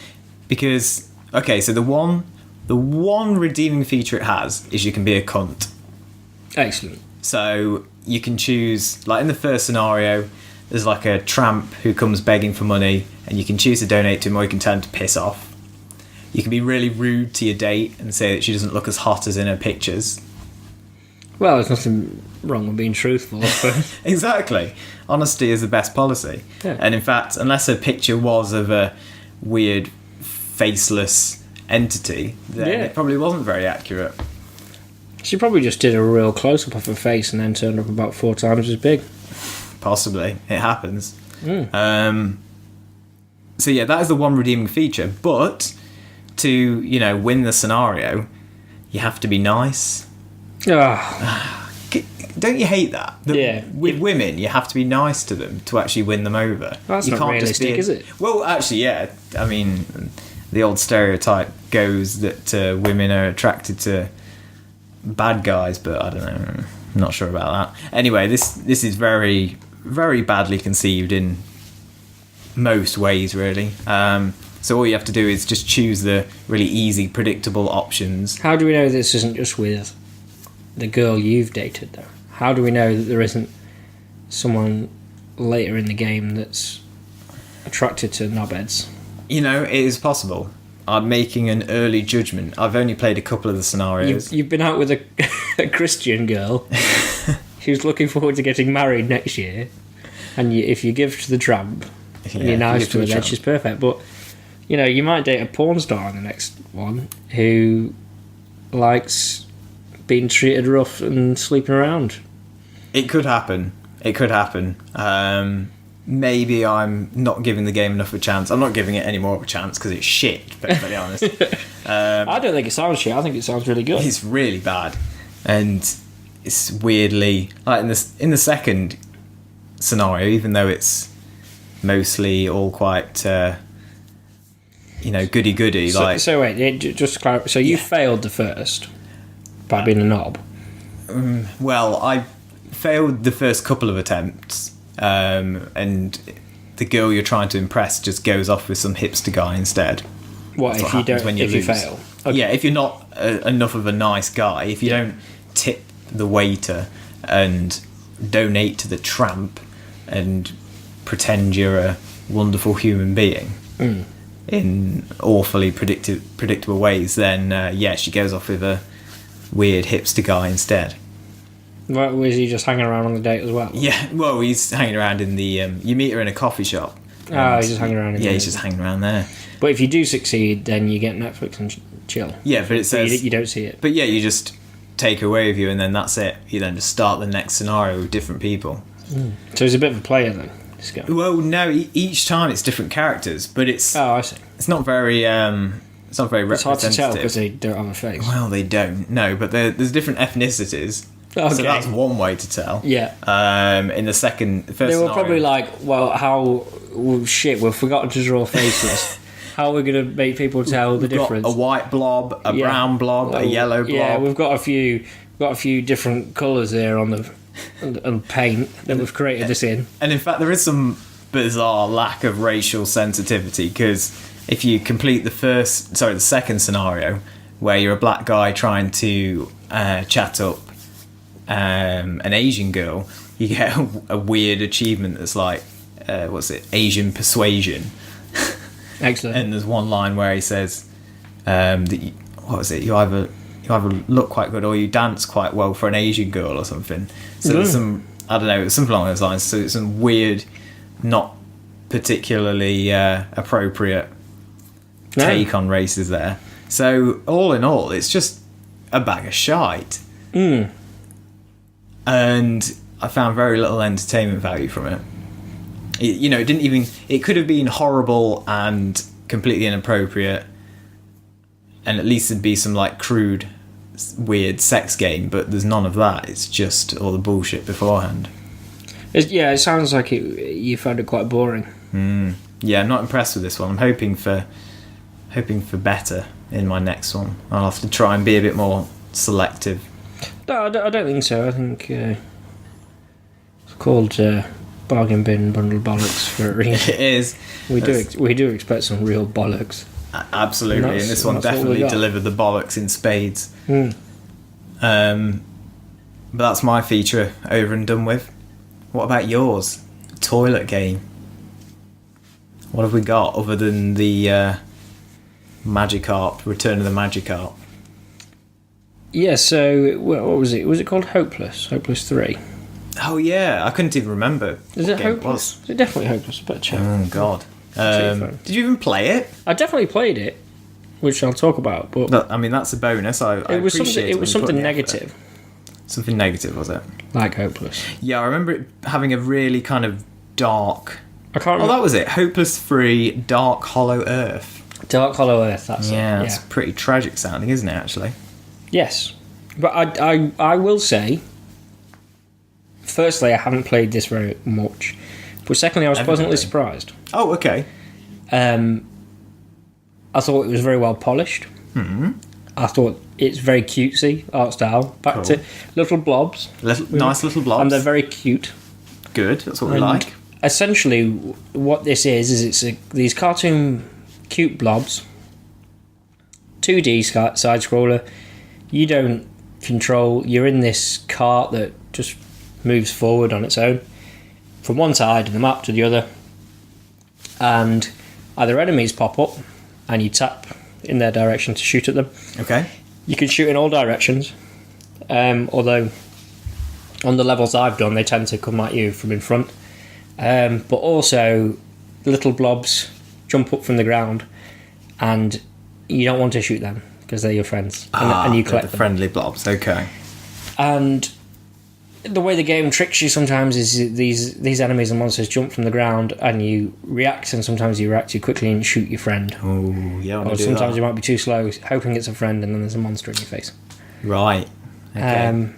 because so the one redeeming feature it has is you can be a cunt. Excellent. So you can choose, like in the first scenario, there's like a tramp who comes begging for money, and you can choose to donate to him or you can tell him to piss off. You can be really rude to your date and say that she doesn't look as hot as in her pictures. Well, there's nothing wrong with being truthful, I suppose. Exactly. Honesty is the best policy. Yeah. And in fact, unless her picture was of a weird, faceless entity, then it probably wasn't very accurate. She probably just did a real close-up of her face and then turned up about 4 times as big. Possibly. It happens. So yeah, that is the one redeeming feature. But to, win the scenario, you have to be nice. Don't you hate that? With women, you have to be nice to them to actually win them over. Well, that's you not can't realistic, just is it? Well, actually, yeah. I mean, the old stereotype goes that women are attracted to bad guys, but I don't know. I'm not sure about that. Anyway, this is very, very badly conceived in most ways, really. So all you have to do is just choose the really easy, predictable options. How do we know this isn't just with the girl you've dated, though? How do we know that there isn't someone later in the game that's attracted to knobheads? It is possible. I'm making an early judgment. I've only played a couple of the scenarios. You've been out with a Christian girl who's looking forward to getting married next year, and if you give to the tramp and you're nice to her, then she's perfect. But you might date a porn star in the next one who likes being treated rough and sleeping around. It could happen. Maybe I'm not giving the game enough of a chance. I'm not giving it any more of a chance because it's shit, to be perfectly honest. I don't think it sounds shit. I think it sounds really good. It's really bad. And it's weirdly... like in the second scenario, even though it's mostly all quite... goody-goody. So wait, just to clarify. So you failed the first by being a knob? Well, I failed the first couple of attempts, and the girl you're trying to impress just goes off with some hipster guy instead. What if you don't? If you fail? Okay. Yeah, if you're not enough of a nice guy, if you don't tip the waiter and donate to the tramp and pretend you're a wonderful human being in awfully predictable ways, then she goes off with a weird hipster guy instead. Well, was he just hanging around on the date as well? Yeah, well, he's hanging around in the... you meet her in a coffee shop. He's just hanging around in he's just hanging around there. But if you do succeed, then you get Netflix and chill. Yeah, but it says... you don't see it. But yeah, you just take her away with you and then that's it. You then just start the next scenario with different people. So he's a bit of a player then, this guy? Well, no, each time it's different characters, but it's... Oh, I see. It's not very... it's not very representative. It's hard to tell because they don't have a face. Well, they don't. No, but there's different ethnicities. Okay. So that's one way to tell. Yeah. In the first they were scenario, probably like, well, shit, we've forgotten to draw faces. How are we going to make people tell the difference? Got a white blob, a brown blob, a yellow blob. Yeah, we've got a few different colours there on the paint that we've created this in. And in fact, there is some bizarre lack of racial sensitivity because if you complete the second scenario where you're a black guy trying to chat up an Asian girl, you get a weird achievement that's like Asian persuasion. Excellent. And there's one line where he says that you either look quite good or you dance quite well for an Asian girl or something. So there's some, I don't know, something along those lines. So it's some weird, not particularly appropriate take on races there. So all in all, it's just a bag of shite. And I found very little entertainment value from it. It didn't even. It could have been horrible and completely inappropriate, and at least there'd be some like crude, weird sex game. But there's none of that. It's just all the bullshit beforehand. It sounds like you found it quite boring. Yeah, I'm not impressed with this one. I'm hoping for better in my next one. I'll have to try and be a bit more selective. No, I don't think so. I think it's called bargain bin bundle bollocks for a reason. It is. We do expect some real bollocks. Absolutely, and this one definitely delivered the bollocks in spades. But that's my feature over and done with. What about yours? Toilet game. What have we got other than the Magikarp, Return of the Magikarp? Yeah, so what was it? Was it called Hopeless? Hopeless 3? Oh yeah, I couldn't even remember. Is it Hopeless? Is it definitely Hopeless? I better check. Oh god. Did you even play it? I definitely played it, which I'll talk about. But I mean, that's a bonus. It was something negative. Something negative, was it? Like Hopeless. Yeah, I remember it having a really kind of dark... I can't remember. Oh, that was it. Hopeless 3, Dark Hollow Earth. Dark Hollow Earth, that's it. Yeah, it's pretty tragic sounding, isn't it, actually? Yes. But I will say, firstly, I haven't played this very much. But secondly, I was pleasantly surprised. Oh, okay. I thought it was very well polished. Mm-hmm. I thought it's very cutesy art style. Back to little blobs. Nice little blobs. And they're very cute. Good, that's what we like. Essentially, what this is it's these cartoon cute blobs. 2D side scroller. You don't control. You're in this cart that just moves forward on its own from one side of the map to the other, and either enemies pop up and you tap in their direction to shoot at them. Okay. You can shoot in all directions, although on the levels I've done they tend to come at you from in front, but also little blobs jump up from the ground and you don't want to shoot them because they're your friends, and you collect the friendly blobs. Okay. And the way the game tricks you sometimes is these enemies and monsters jump from the ground and you react, and sometimes you react too quickly and shoot your friend. Oh, yeah. Or sometimes you might be too slow, hoping it's a friend, and then there's a monster in your face. Right. Okay.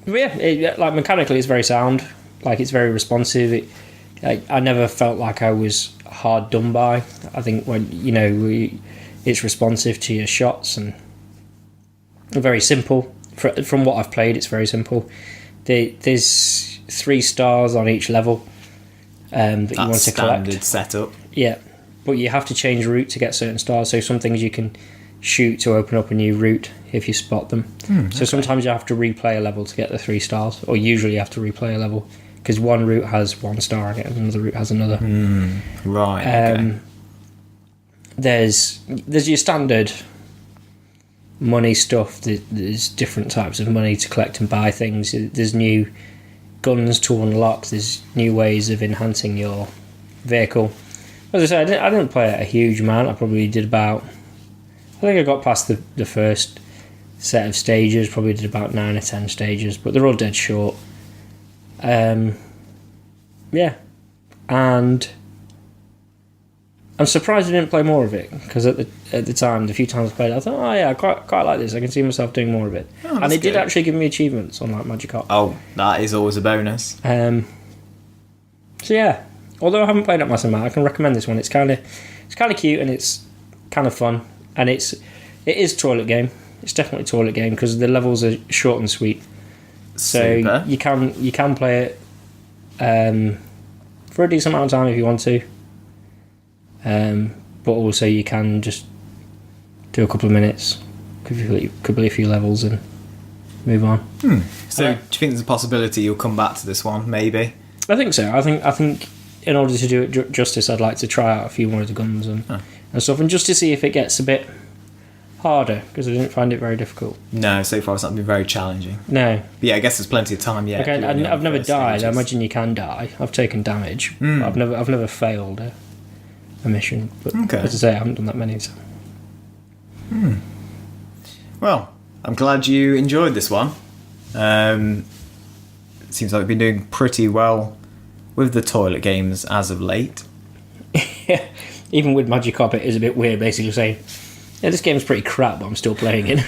But yeah, like mechanically, it's very sound. Like it's very responsive. I never felt like I was hard done by. I think when it's responsive to your shots and very simple. From what I've played, it's very simple. There's 3 stars on each level that you want to collect. Standard setup. Yeah, but you have to change route to get certain stars. So some things you can shoot to open up a new route if you spot them. So sometimes you have to replay a level to get the 3 stars, or usually you have to replay a level because one route has 1 star in it and another route has another. Right. Okay. There's your standard money stuff. There's different types of money to collect and buy things. There's new guns to unlock. There's new ways of enhancing your vehicle. As I said, I didn't play it a huge amount. I probably did about... I think I got past the first set of stages. Probably did about 9 or 10 stages, but they're all dead short. Yeah. And I'm surprised I didn't play more of it, because at the time, the few times I played it, I thought, oh yeah, I quite like this. I can see myself doing more of it. Oh, and it good. did actually give me achievements on like Magikarp. Oh, that is always a bonus. So yeah, although I haven't played it myself, I can recommend this one. It's kind of cute and it's kind of fun, and it is toilet game. It's definitely a toilet game because the levels are short and sweet. So Super. you can play it for a decent amount of time if you want to. But also you can just do a couple of minutes, complete a few levels and move on. So do you think there's a possibility you'll come back to this one, maybe? I think so. I think in order to do it justice, I'd like to try out a few more of the guns and stuff, and just to see if it gets a bit harder, because I didn't find it very difficult. No, so far it's not been very challenging. No. But yeah, I guess there's plenty of time yet. Okay, I've never died. Stages. I imagine you can die. I've taken damage. But I've never failed a mission. But as I say, I haven't done that many. So. Well, I'm glad you enjoyed this one. seems like we've been doing pretty well with the toilet games as of late. Even with Magikarp, it is a bit weird, basically saying, yeah, this game's pretty crap, but I'm still playing it.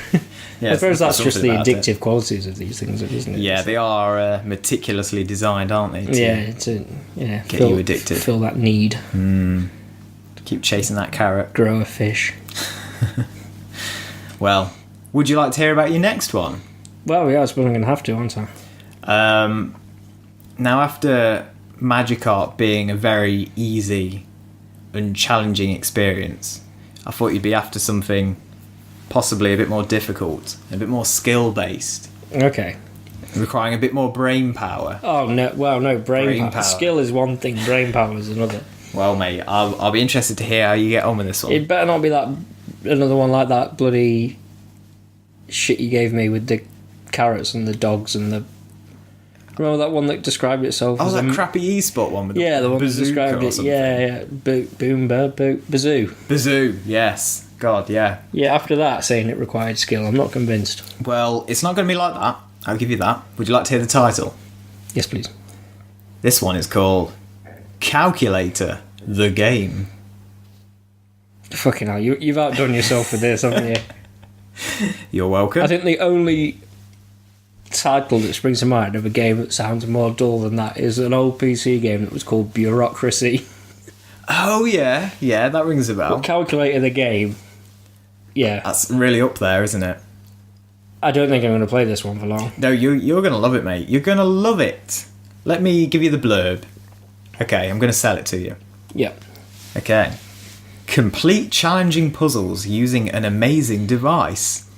Yeah, I suppose that's just the addictive it. qualities of these things, isn't it? Yeah, they are meticulously designed, aren't they? To get you addicted. Feel that need. Keep chasing that carrot. Grow a fish. Well, would you like to hear about your next one? Well, yeah, I suppose I'm going to have to, aren't I? Now, after Magikarp being a very easy and challenging experience, I thought you'd be after something possibly a bit more difficult, a bit more skill-based. Okay. Requiring a bit more brain power. Oh, no, well, no, brain power. Skill is one thing, brain power is another. Well, mate, I'll be interested to hear how you get on with this one. It better not be another one like that bloody shit you gave me with the carrots and the dogs and the... Remember that one that described itself as that crappy eSport one with the one that described it. Yeah. Bazoo. Bazoo, yes. God, yeah. Yeah, after that, saying it required skill, I'm not convinced. Well, it's not going to be like that. I'll give you that. Would you like to hear the title? Yes, please. This one is called Calculator, the Game. Fucking hell, you've outdone yourself with this, haven't you? You're welcome. I think the only title that springs to mind of a game that sounds more dull than that is an old PC game that was called Bureaucracy. Oh, yeah. Yeah, that rings a bell. Calculator the Game. Yeah. That's really up there, isn't it? I don't think I'm going to play this one for long. No, you're going to love it, mate. You're going to love it. Let me give you the blurb. Okay, I'm going to sell it to you. Yep. Okay. Complete challenging puzzles using an amazing device.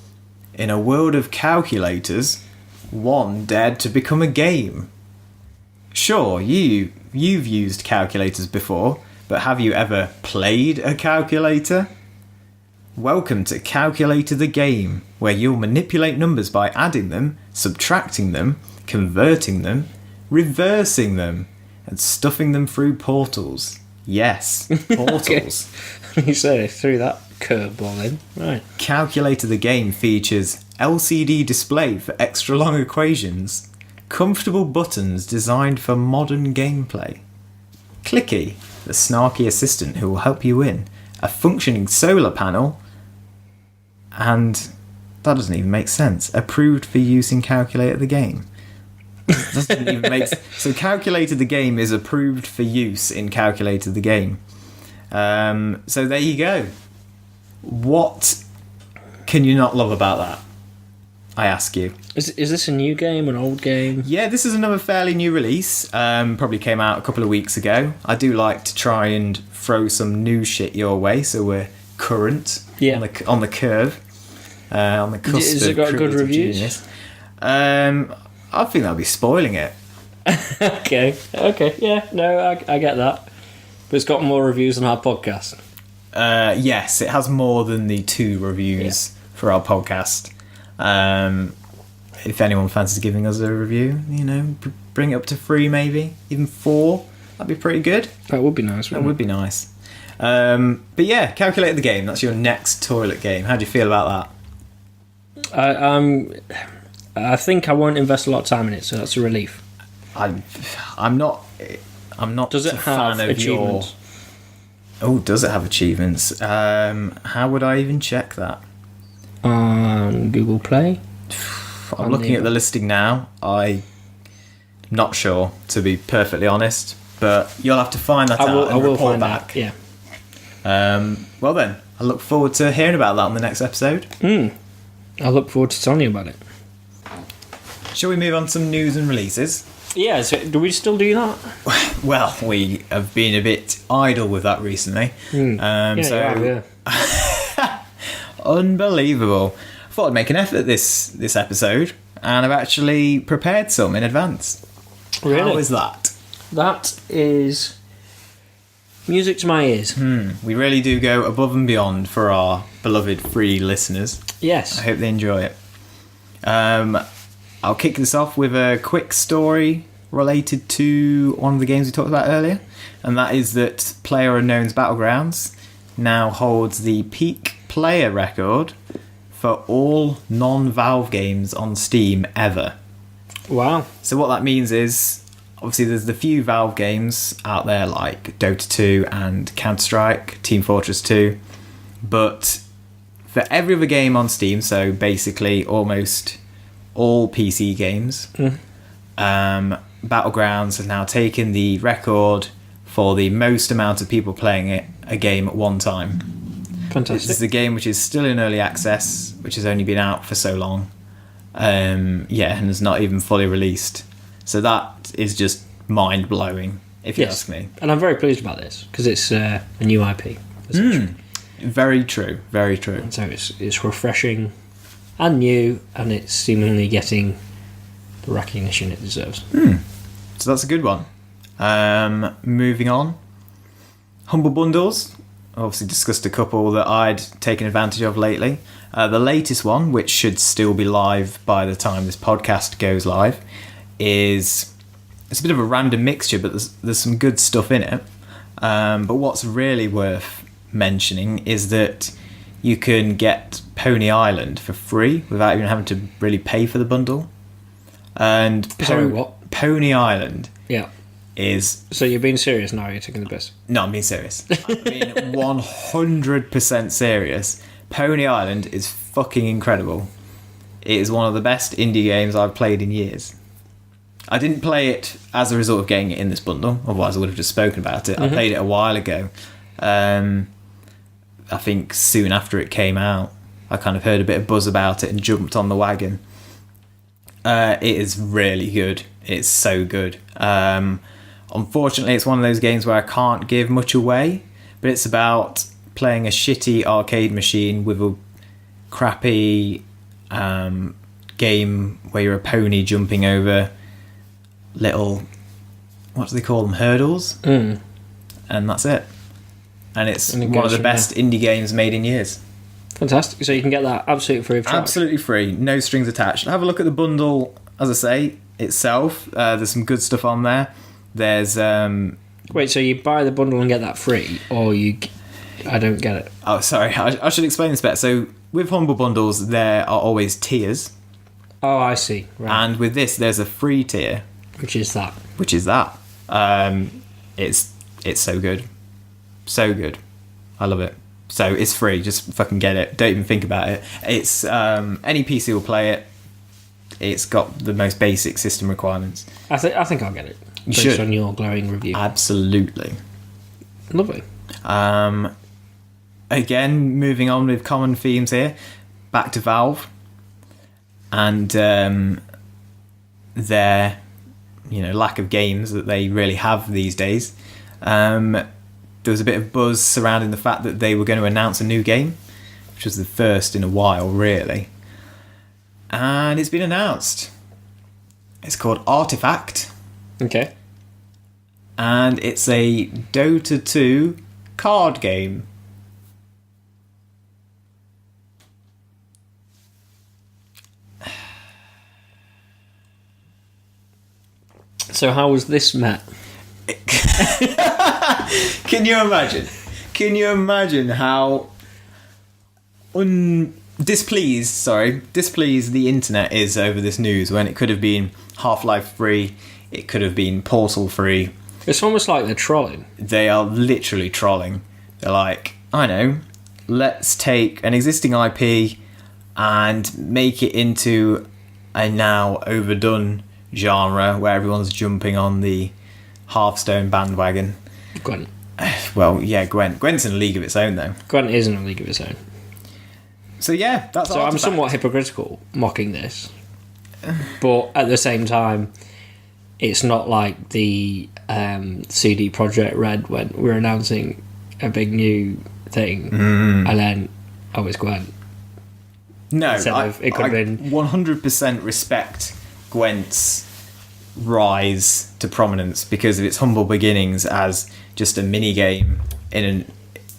In a world of calculators, one dared to become a game. Sure, you've used calculators before, but have you ever played a calculator? Welcome to Calculator the Game, where you'll manipulate numbers by adding them, subtracting them, converting them, reversing them, and stuffing them through portals. Yes, portals. You say they threw that curveball in. Right. Calculator the Game features LCD display for extra long equations, comfortable buttons designed for modern gameplay, Clicky, the snarky assistant who will help you win, a functioning solar panel, and that doesn't even make sense. Approved for use in Calculator the Game. Doesn't even make sense. So Calculator the Game is approved for use in Calculator the Game. So there you go. What can you not love about that? I ask you. Is this a new game, an old game? Yeah, this is another fairly new release. Probably came out a couple of weeks ago. I do like to try and throw some new shit your way, so we're current on the curve, on the cusp. Has it got good reviews? Genius. I think that'll be spoiling it. Okay, yeah, no, I get that. But it's got more reviews than our podcast. Yes, it has more than the 2 reviews for our podcast. If anyone fancies giving us a review, bring it up to 3 maybe, even 4. That'd be pretty good. That would be nice. That would be nice. But yeah, Calculate the Game. That's your next toilet game. How do you feel about that? I think I won't invest a lot of time in it, so that's a relief. I'm not. Does it have achievements? Oh, does it have achievements? How would I even check that? On Google Play? I'm looking at the listing now. I'm not sure, to be perfectly honest. But you'll have to find that out and report back. Yeah. Well then, I look forward to hearing about that on the next episode. I look forward to telling you about it. Shall we move on to some news and releases? Yeah, so do we still do that? Well, we have been a bit idle with that recently. Unbelievable. I thought I'd make an effort this episode, and I've actually prepared some in advance. Really? How is that? That is music to my ears. We really do go above and beyond for our beloved free listeners. Yes. I hope they enjoy it. I'll kick this off with a quick story related to one of the games we talked about earlier, and that is that PlayerUnknown's Battlegrounds now holds the peak player record for all non-Valve games on Steam ever. Wow. So what that means is, obviously there's the few Valve games out there like Dota 2 and Counter-Strike, Team Fortress 2, but for every other game on Steam, so basically almost all PC games, Battlegrounds has now taken the record for the most amount of people playing a game at one time. Fantastic. It's a game which is still in early access, which has only been out for so long. And is not even fully released. So that is just mind-blowing, if you ask me. And I'm very pleased about this, because it's a new IP. Very true, very true. And so it's refreshing and new, and it's seemingly getting the recognition it deserves. So that's a good one. Moving on. Humble Bundles. Obviously discussed a couple that I'd taken advantage of lately. The latest one, which should still be live by the time this podcast goes live, it's a bit of a random mixture, but there's some good stuff in it. But what's really worth mentioning is that you can get Pony Island for free without even having to really pay for the bundle. And Sorry, what? Pony Island Yeah. is... So you're being serious now, you're taking the piss? No, I'm being serious. I'm being 100% serious. Pony Island is fucking incredible. It is one of the best indie games I've played in years. I didn't play it as a result of getting it in this bundle, otherwise I would have just spoken about it. I played it a while ago. I think soon after it came out, I kind of heard a bit of buzz about it and jumped on the wagon. It is really good. It's so good. Unfortunately, it's one of those games where I can't give much away, but it's about playing a shitty arcade machine with a crappy game where you're a pony jumping over little, what do they call them, hurdles? And that's it. And it's one of the best indie games made in years. Fantastic. So you can get that absolutely free of charge. Absolutely free, no strings attached. Have a look at the bundle, as I say, itself. There's some good stuff on there. There's... Wait, so you buy the bundle and get that free, or you... I don't get it. Oh, sorry, I should explain this better. So, with Humble Bundles, there are always tiers. Oh, I see. Right. And with this, there's a free tier. Which is that? It's so good. So good. I love it. So, it's free. Just fucking get it. Don't even think about it. It's... any PC will play it. It's got the most basic system requirements. I think I'll get it. You based should. on your glowing review. Absolutely. Lovely. Again, moving on with common themes here. Back to Valve. And their lack of games that they really have these days. There was a bit of buzz surrounding the fact that they were going to announce a new game, which was the first in a while, really. And it's been announced. It's called Artifact. Okay. And it's a Dota 2 card game. So how was this met? Can you imagine? Can you imagine how displeased the internet is over this news when it could have been Half-Life free, it could have been Portal free. It's almost like they're trolling. They are literally trolling. They're like, I know, let's take an existing IP and make it into a now overdone genre where everyone's jumping on the Hearthstone bandwagon. Gwent. Well, yeah, Gwent's in a league of its own, though. Gwent is in a league of its own. So yeah, that's so. Artifact. I'm somewhat hypocritical mocking this, but at the same time, it's not like the CD Projekt Red when we're announcing a big new thing, and then it's Gwent. No, it could have been 100% respect Gwent's rise to prominence because of its humble beginnings as just a mini game in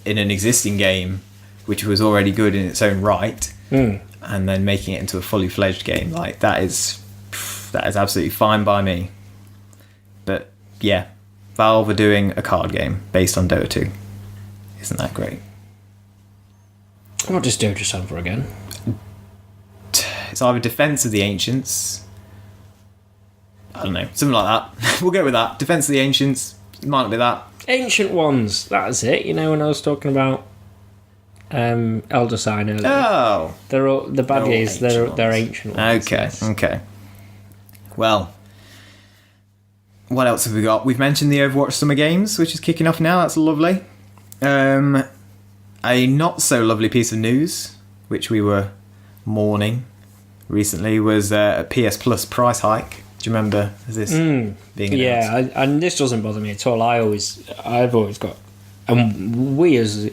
an existing game which was already good in its own right, and then making it into a fully fledged game. Like that is absolutely fine by me. But yeah, Valve are doing a card game based on Dota 2. Isn't that great? What does Dota stand for again? It's either Defense of the Ancients I don't know, something like that. We'll go with that. Defense of the Ancients. Might not be that. Ancient Ones. That is it. You know, when I was talking about Elder Sign earlier. Oh. They're all, the baddies, they're ancient ones. Okay, yes. okay. Well, what else have we got? We've mentioned the Overwatch Summer Games, which is kicking off now. That's lovely. A not so lovely piece of news, which we were mourning recently, was a PS Plus price hike. Do you remember this being announced? Yeah, and this doesn't bother me at all. I've always got, and we as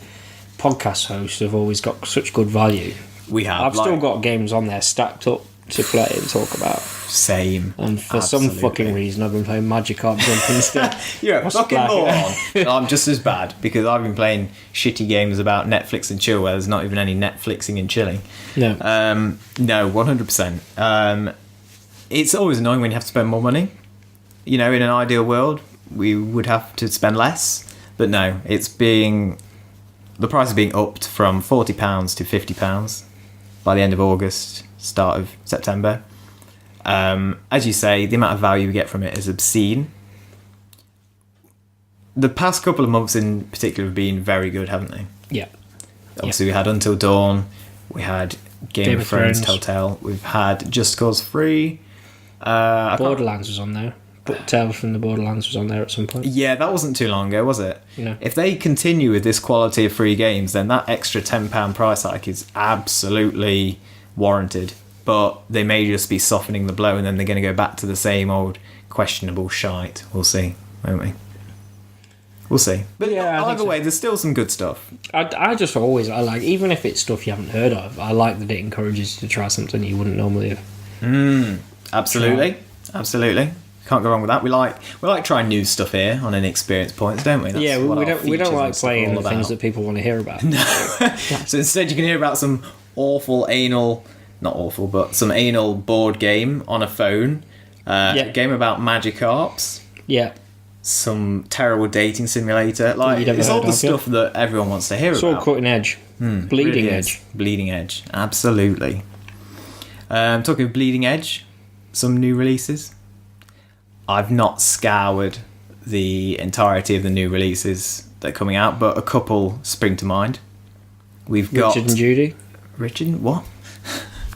podcast hosts have always got such good value. We have. I've still got games on there stacked up to play and talk about. Same. And for some fucking reason, I've been playing Magikarp Jump instead. You're a fucking moron. I'm just as bad, because I've been playing shitty games about Netflix and chill where there's not even any Netflixing and chilling. No. No, 100%. It's always annoying when you have to spend more money. You know, in an ideal world, we would have to spend less. But no, the price is being upped from £40 to £50 by the end of August, start of September. As you say, the amount of value we get from it is obscene. The past couple of months in particular have been very good, haven't they? Yeah. Obviously, we had Until Dawn, we had Game of Thrones Telltale, we've had Just Cause 3. Borderlands was on there. Tales from the Borderlands was on there at some point. Yeah, that wasn't too long ago, was it? No. If they continue with this quality of free games, then that extra £10 price hike is absolutely warranted. But they may just be softening the blow, and then they're going to go back to the same old questionable shite. We'll see, won't we? We'll see. But yeah, either way, there's still some good stuff. I just always, I like, even if it's stuff you haven't heard of, I like that it encourages you to try something you wouldn't normally have. Absolutely. Absolutely. Can't go wrong with that. We like trying new stuff here on Inexperience Points, don't we? That's yeah, we don't like playing the things that people want to hear about. No. So instead you can hear about some awful not awful, but some anal board game on a phone. A game about Magikarps. Yeah. Some terrible dating simulator. Like, it's all the stuff that everyone wants to hear about. It's all cutting edge. Bleeding edge. Bleeding edge. Absolutely. Talking of bleeding edge, some new releases. I've not scoured the entirety of the new releases that are coming out, but a couple spring to mind. We've got Richard and Judy. Richard, what?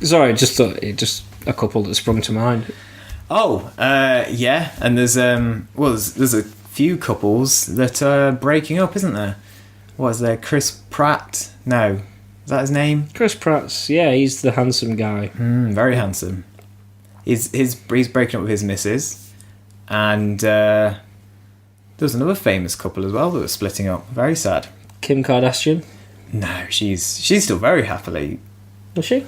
Sorry, just a couple that sprung to mind. Oh, yeah, and there's a few couples that are breaking up, isn't there? What is there? Chris Pratt? No, is that his name? Chris Pratt's, yeah, he's the handsome guy. Very handsome. He's breaking up with his missus. And there was another famous couple as well that were splitting up. Very sad. Kim Kardashian? No, she's still very happily. Was she?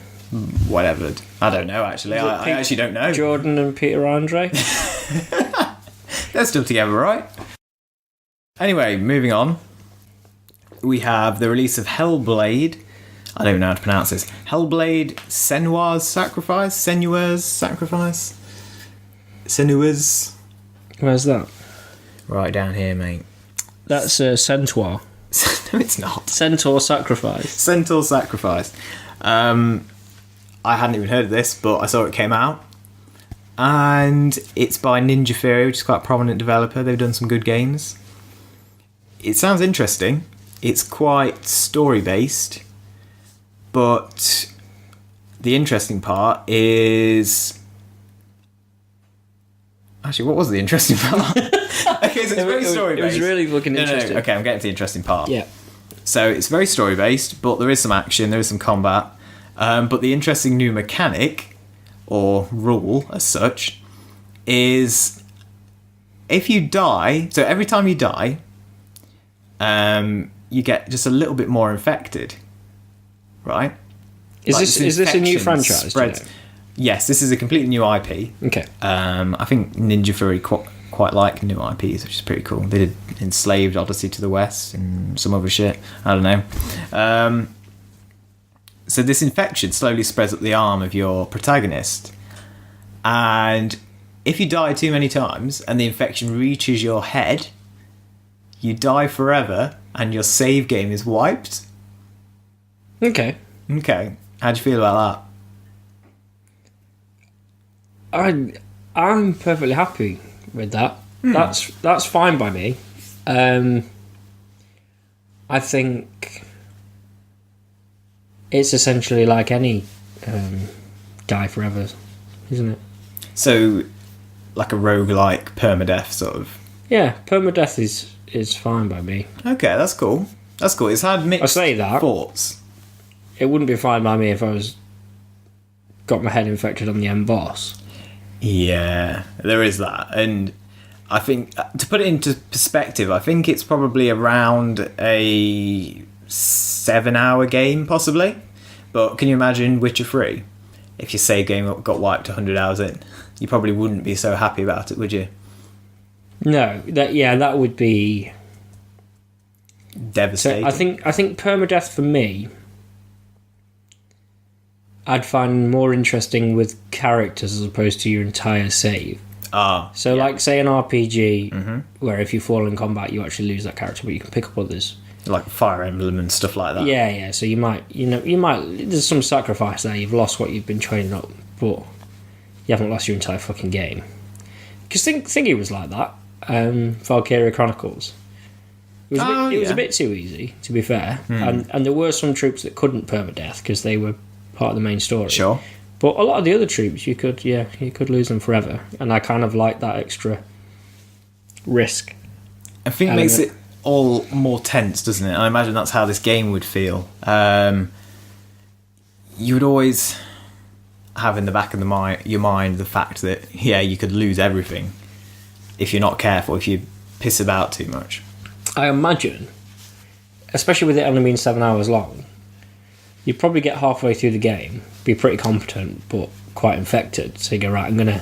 Whatever. I don't know, actually. I actually don't know. Jordan and Peter Andre? They're still together, right? Anyway, moving on. We have the release of Hellblade. I don't even know how to pronounce this. Hellblade Senua's Sacrifice? Senua's. Where's that? Right down here, mate. That's Centaur. No, it's not. Centaur Sacrifice. Centaur Sacrifice. I hadn't even heard of this, but I saw it came out. And it's by Ninja Theory, which is quite a prominent developer. They've done some good games. It sounds interesting. It's quite story-based. But the interesting part is... Actually, what was the interesting part? Okay, so it's very story-based. It was really looking interesting. No. Okay, I'm getting to the interesting part. Yeah. So it's very story-based, but there is some action, there is some combat. But the interesting new mechanic, or rule as such, is if you die... So every time you die, you get just a little bit more infected. Right? Is this a new franchise? Yes, this is a completely new IP. Okay. I think Ninja Theory quite like new IPs, which is pretty cool. They did Enslaved, Odyssey to the West, and some other shit. I don't know. So this infection slowly spreads up the arm of your protagonist. And if you die too many times and the infection reaches your head, you die forever and your save game is wiped. Okay. Okay. How do you feel about that? I'm perfectly happy with that. That's fine by me. I think it's essentially like any Die Forever, isn't it? So, like a roguelike permadeath sort of. Yeah, permadeath is fine by me. Okay, that's cool. That's cool. It's had mixed thoughts. It wouldn't be fine by me if I got my head infected on the end boss. Yeah, there is that. And I think, to put it into perspective, I think it's probably around a 7-hour game, possibly. But can you imagine Witcher 3? If your save game got wiped 100 hours in, you probably wouldn't be so happy about it, would you? No, that would be devastating. So I think permadeath for me, I'd find more interesting with characters as opposed to your entire save. So like say an RPG where if you fall in combat you actually lose that character, but you can pick up others. Like Fire Emblem and stuff like that. Yeah. So you might there's some sacrifice there. You've lost what you've been training up, but you haven't lost your entire fucking game. Because Thingy was like that. Valkyria Chronicles. It was a bit too easy, to be fair. And there were some troops that couldn't permadeath because they were part of the main story. Sure. But a lot of the other troops, you could lose them forever. And I kind of like that extra risk. I think it makes it all more tense, doesn't it? I imagine that's how this game would feel. You would always have in the back of your mind the fact that, you could lose everything if you're not careful, if you piss about too much. I imagine, especially with it only being 7 hours long, you'd probably get halfway through the game, be pretty competent, but quite infected. So you go, right, I'm gonna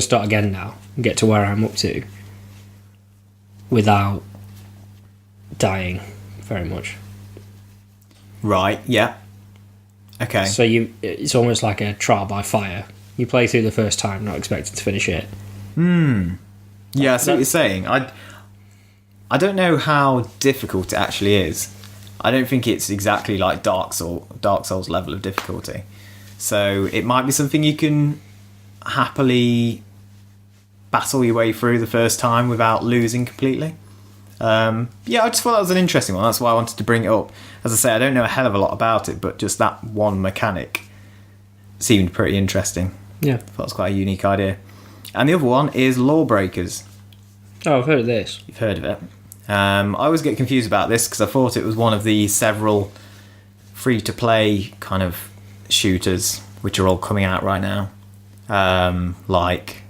start again now and get to where I'm up to without dying very much. Right, yeah. Okay. So it's almost like a trial by fire. You play through the first time, not expecting to finish it. Yeah, I see what you're saying. I don't know how difficult it actually is. I don't think it's exactly like Dark Souls level of difficulty. So it might be something you can happily battle your way through the first time without losing completely. I just thought that was an interesting one. That's why I wanted to bring it up. As I say, I don't know a hell of a lot about it, but just that one mechanic seemed pretty interesting. Yeah. I thought it was quite a unique idea. And the other one is Lawbreakers. Oh, I've heard of this. You've heard of it. I always get confused about this because I thought it was one of the several free-to-play kind of shooters which are all coming out right now. Like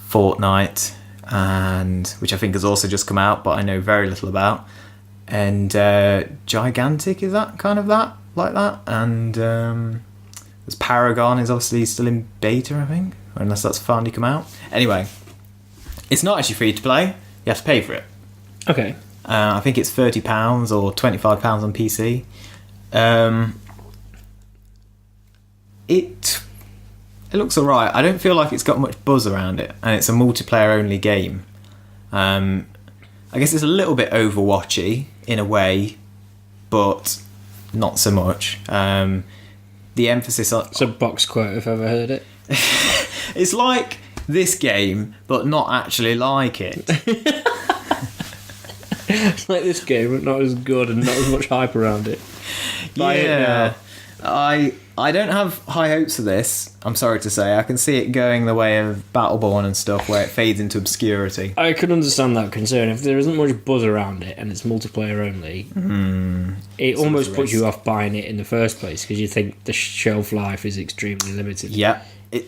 Fortnite, and which I think has also just come out, but I know very little about. And Gigantic, is that kind of that? Like that? And there's Paragon is obviously still in beta, I think. Unless that's finally come out. Anyway, it's not actually free to play. You have to pay for it. Okay. I think it's £30 or £25 on PC. It looks alright. I don't feel like it's got much buzz around it, and it's a multiplayer only game. I guess it's a little bit Overwatchy in a way, but not so much. The emphasis on... It's a box quote if I've ever heard it. It's like this game, but not actually like it. It's like this game, but not as good and not as much hype around it. I don't have high hopes for this, I'm sorry to say. I can see it going the way of Battleborn and stuff, where it fades into obscurity. I could understand that concern. If there isn't much buzz around it and it's multiplayer only, it almost puts you off buying it in the first place because you think the shelf life is extremely limited. Yeah.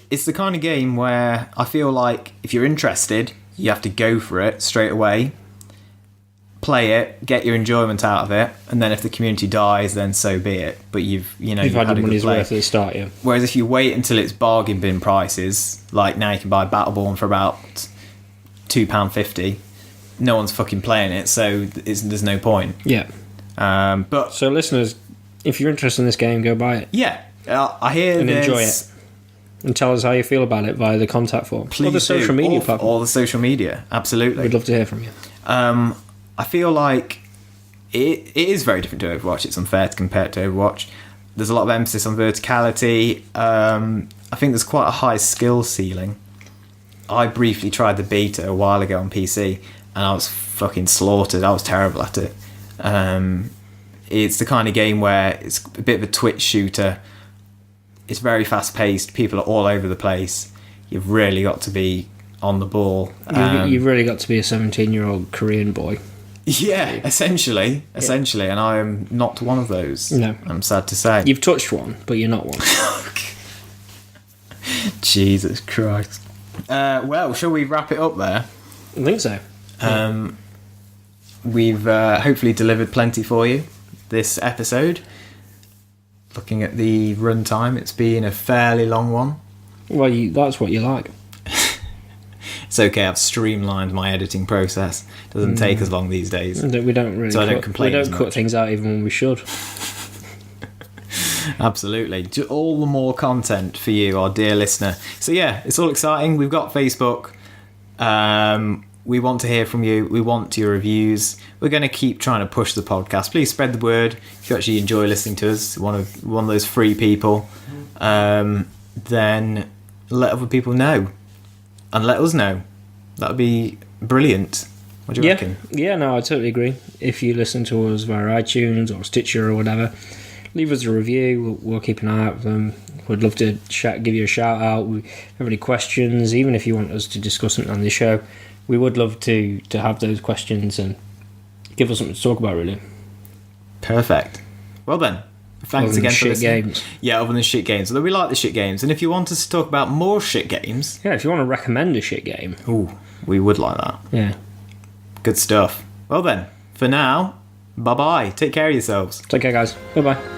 It's the kind of game where I feel like if you're interested, you have to go for it straight away, play it, get your enjoyment out of it, and then if the community dies, then so be it. But you've had your a money's good play. worth at the start, yeah. Whereas if you wait until it's bargain bin prices, like now you can buy Battleborn for about £2.50, no one's fucking playing it, so there's no point. Yeah. But so listeners, if you're interested in this game, go buy it. Yeah, I hear and enjoy it. And tell us how you feel about it via the contact form. Please or the social media platform. Or the social media, absolutely. We'd love to hear from you. I feel like it is very different to Overwatch. It's unfair to compare it to Overwatch. There's a lot of emphasis on verticality. I think there's quite a high skill ceiling. I briefly tried the beta a while ago on PC, and I was fucking slaughtered. I was terrible at it. It's the kind of game where it's a bit of a twitch shooter. It's very fast paced. People are all over the place. You've really got to be on the ball. You've really got to be a 17-year-old Korean boy. Yeah, essentially, and I am not one of those. No, I'm sad to say. You've touched one, but you're not one. Jesus Christ. Well, shall we wrap it up there? I think so. We've hopefully delivered plenty for you this episode. Looking at the runtime, it's been a fairly long one. Well, that's what you like. It's okay, I've streamlined my editing process. It doesn't take as long these days. We don't really. So I don't complain. We don't cut things out even when we should. Absolutely. All the more content for you, our dear listener. So yeah, it's all exciting. We've got Facebook. We want to hear from you. We want your reviews. We're going to keep trying to push the podcast. Please spread the word. If you actually enjoy listening to us, one of those free people, then let other people know. And let us know. That would be brilliant. What do you reckon? Yeah, no, I totally agree. If you listen to us via iTunes or Stitcher or whatever, leave us a review. We'll keep an eye out for them. We'd love to give you a shout out. If you have any questions, even if you want us to discuss something on the show, we would love to have those questions and give us something to talk about, really. Perfect. Well then, thanks again for listening. Games. Yeah, other than shit games. Although we like the shit games. And if you want us to talk about more shit games... Yeah, if you want to recommend a shit game. Ooh, we would like that. Yeah. Good stuff. Well then, for now, bye-bye. Take care of yourselves. Take care, guys. Bye-bye.